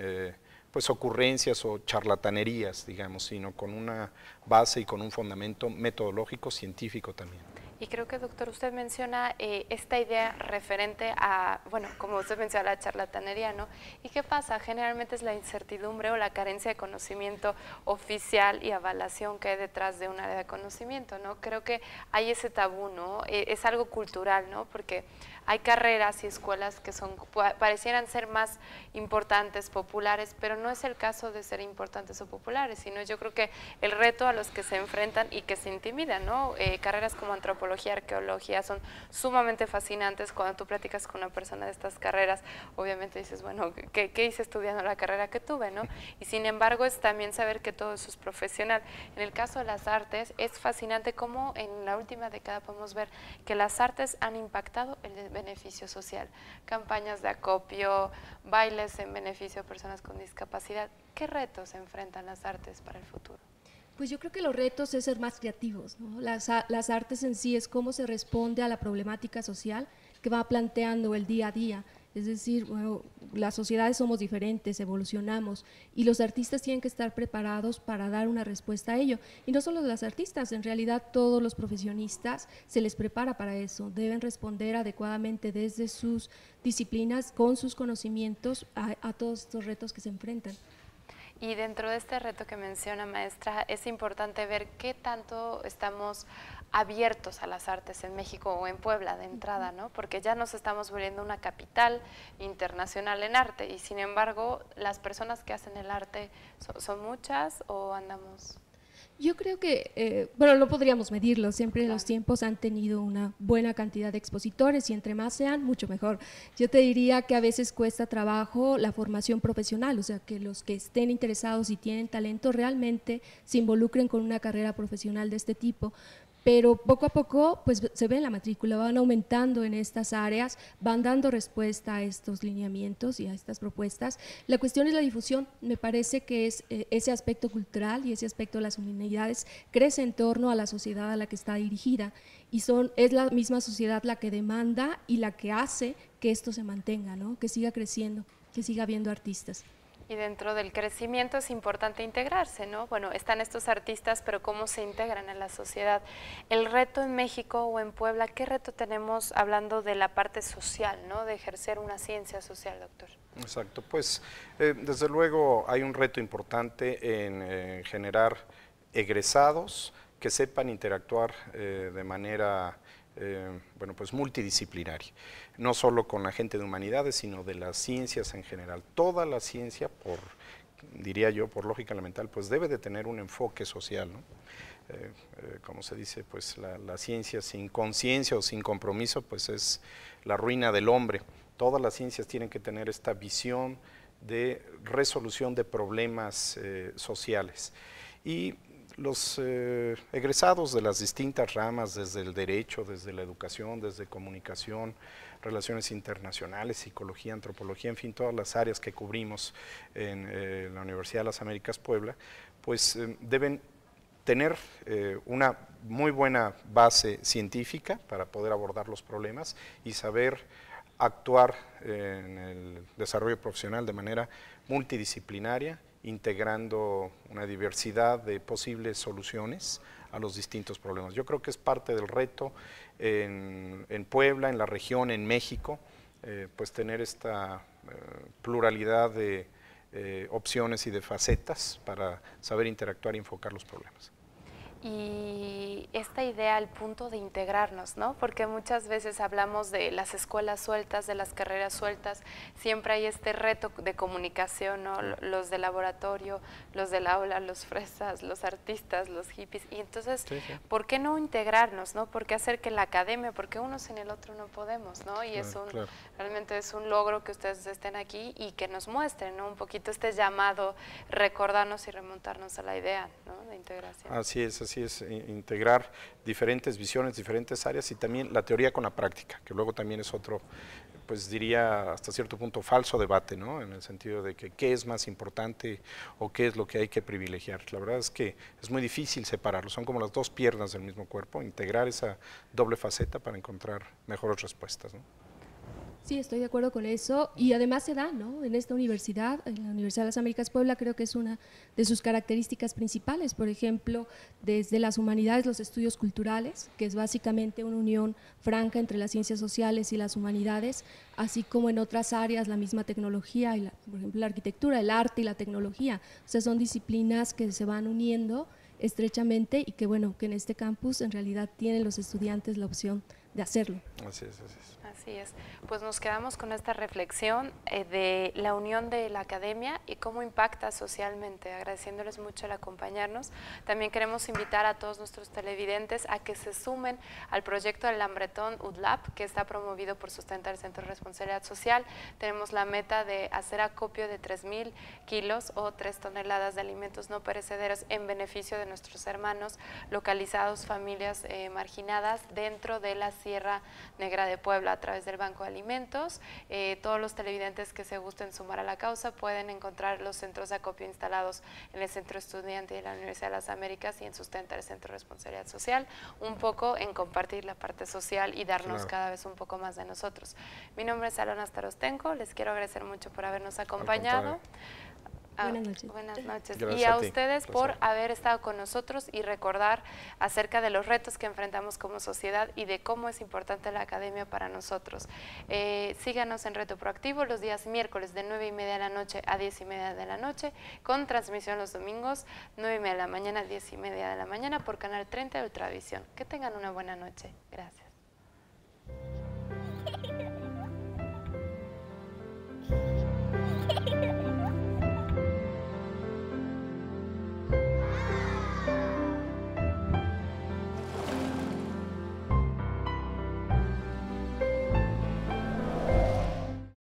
pues ocurrencias o charlatanerías, digamos, sino con una base y con un fundamento metodológico científico también. Y creo que, doctor, usted menciona esta idea referente a, bueno, como usted menciona, la charlatanería, ¿no? ¿Y qué pasa? Generalmente es la incertidumbre o la carencia de conocimiento oficial y avalación que hay detrás de un área de conocimiento, ¿no? Creo que hay ese tabú, ¿no? Es algo cultural, ¿no? Porque hay carreras y escuelas que parecieran ser más importantes, populares, pero no es el caso de ser importantes o populares, sino yo creo que el reto a los que se enfrentan y que se intimidan, ¿no? Carreras como antropología, arqueología son sumamente fascinantes. Cuando tú platicas con una persona de estas carreras, obviamente dices, bueno, ¿qué hice estudiando la carrera que tuve, ¿no? Y sin embargo es también saber que todo eso es profesional. En el caso de las artes es fascinante cómo en la última década podemos ver que las artes han impactado el beneficio social, campañas de acopio, bailes en beneficio de personas con discapacidad. ¿Qué retos enfrentan las artes para el futuro? Pues yo creo que los retos es ser más creativos, ¿no? Las artes en sí es cómo se responde a la problemática social que va planteando el día a día. Es decir, bueno, las sociedades somos diferentes, evolucionamos y los artistas tienen que estar preparados para dar una respuesta a ello. Y no solo los artistas, en realidad todos los profesionistas se les prepara para eso. Deben responder adecuadamente desde sus disciplinas, con sus conocimientos, a todos estos retos que se enfrentan. Y dentro de este reto que menciona, maestra, es importante ver qué tanto estamos abiertos a las artes en México o en Puebla de entrada, ¿no? Porque ya nos estamos volviendo una capital internacional en arte y sin embargo las personas que hacen el arte son muchas o andamos... Yo creo que, bueno, no podríamos medirlo, siempre los tiempos han tenido una buena cantidad de expositores y entre más sean, mucho mejor. Yo te diría que a veces cuesta trabajo la formación profesional, o sea, que los que estén interesados y tienen talento realmente se involucren con una carrera profesional de este tipo. Pero poco a poco pues se ve en la matrícula, van aumentando en estas áreas, van dando respuesta a estos lineamientos y a estas propuestas. La cuestión es la difusión, me parece que es ese aspecto cultural y ese aspecto de las humanidades crece en torno a la sociedad a la que está dirigida y es la misma sociedad la que demanda y la que hace que esto se mantenga, ¿no? Que siga creciendo, que siga habiendo artistas. Y dentro del crecimiento es importante integrarse, ¿no? Bueno, están estos artistas, pero ¿cómo se integran en la sociedad? El reto en México o en Puebla, ¿qué reto tenemos hablando de la parte social, ¿no? De ejercer una ciencia social, doctor. Exacto, pues desde luego hay un reto importante en generar egresados que sepan interactuar de manera bueno, pues multidisciplinaria, no solo con la gente de humanidades, sino de las ciencias en general. Toda la ciencia, diría yo, por lógica elemental, pues debe de tener un enfoque social, ¿no? Como se dice, pues la ciencia sin conciencia o sin compromiso, pues es la ruina del hombre. Todas las ciencias tienen que tener esta visión de resolución de problemas sociales. Y los egresados de las distintas ramas, desde el derecho, desde la educación, desde comunicación, relaciones internacionales, psicología, antropología, en fin, todas las áreas que cubrimos en la Universidad de las Américas Puebla, pues deben tener una muy buena base científica para poder abordar los problemas y saber actuar en el desarrollo profesional de manera multidisciplinaria, integrando una diversidad de posibles soluciones a los distintos problemas. Yo creo que es parte del reto en Puebla, en la región, en México, pues tener esta pluralidad de opciones y de facetas para saber interactuar y enfocar los problemas. Y esta idea al punto de integrarnos, ¿no? Porque muchas veces hablamos de las escuelas sueltas, de las carreras sueltas, siempre hay este reto de comunicación, ¿no? Los de laboratorio, los del aula, los fresas, los artistas, los hippies, y entonces, ¿por qué no integrarnos, no? ¿Por qué hacer que la academia, porque unos sin el otro no podemos, ¿no? Y realmente es un logro que ustedes estén aquí y que nos muestren, ¿no? Un poquito este llamado, recordarnos y remontarnos a la idea, ¿no? De integración. Así es, integrar diferentes visiones, diferentes áreas y también la teoría con la práctica, que luego también es otro, pues diría hasta cierto punto falso debate, ¿no? En el sentido de que qué es más importante o qué es lo que hay que privilegiar. La verdad es que es muy difícil separarlo, son como las dos piernas del mismo cuerpo, integrar esa doble faceta para encontrar mejores respuestas, ¿no? Sí, estoy de acuerdo con eso y además se da, ¿no? En esta universidad, en la Universidad de las Américas Puebla, creo que es una de sus características principales, por ejemplo, desde las humanidades, los estudios culturales, que es básicamente una unión franca entre las ciencias sociales y las humanidades, así como en otras áreas la misma tecnología, y por ejemplo la arquitectura, el arte y la tecnología, o sea, son disciplinas que se van uniendo estrechamente y que bueno, que en este campus en realidad tienen los estudiantes la opción de hacerlo. Así es, así es. Así es, pues nos quedamos con esta reflexión de la unión de la academia y cómo impacta socialmente, agradeciéndoles mucho el acompañarnos. También queremos invitar a todos nuestros televidentes a que se sumen al proyecto del Hambretón UDLAP, que está promovido por Sustenta el Centro de Responsabilidad Social. Tenemos la meta de hacer acopio de 3,000 kilos o 3 toneladas de alimentos no perecederos en beneficio de nuestros hermanos localizados, familias marginadas dentro de la Sierra Negra de Puebla a través del Banco de Alimentos. Todos los televidentes que se gusten sumar a la causa pueden encontrar los centros de acopio instalados en el Centro Estudiante de la Universidad de las Américas y en Sustenta el Centro de Responsabilidad Social, un poco en compartir la parte social y darnos cada vez un poco más de nosotros. Mi nombre es Alona Starostenko, les quiero agradecer mucho por habernos acompañado. Buenas noches. Buenas noches. Gracias y a ti. ustedes por haber estado con nosotros y recordar acerca de los retos que enfrentamos como sociedad y de cómo es importante la academia para nosotros. Síganos en Reto Proactivo los días miércoles de 9:30 de la noche a 10:30 de la noche, con transmisión los domingos 9:30 de la mañana a 10:30 de la mañana por Canal 30 de Ultravisión. Que tengan una buena noche. Gracias.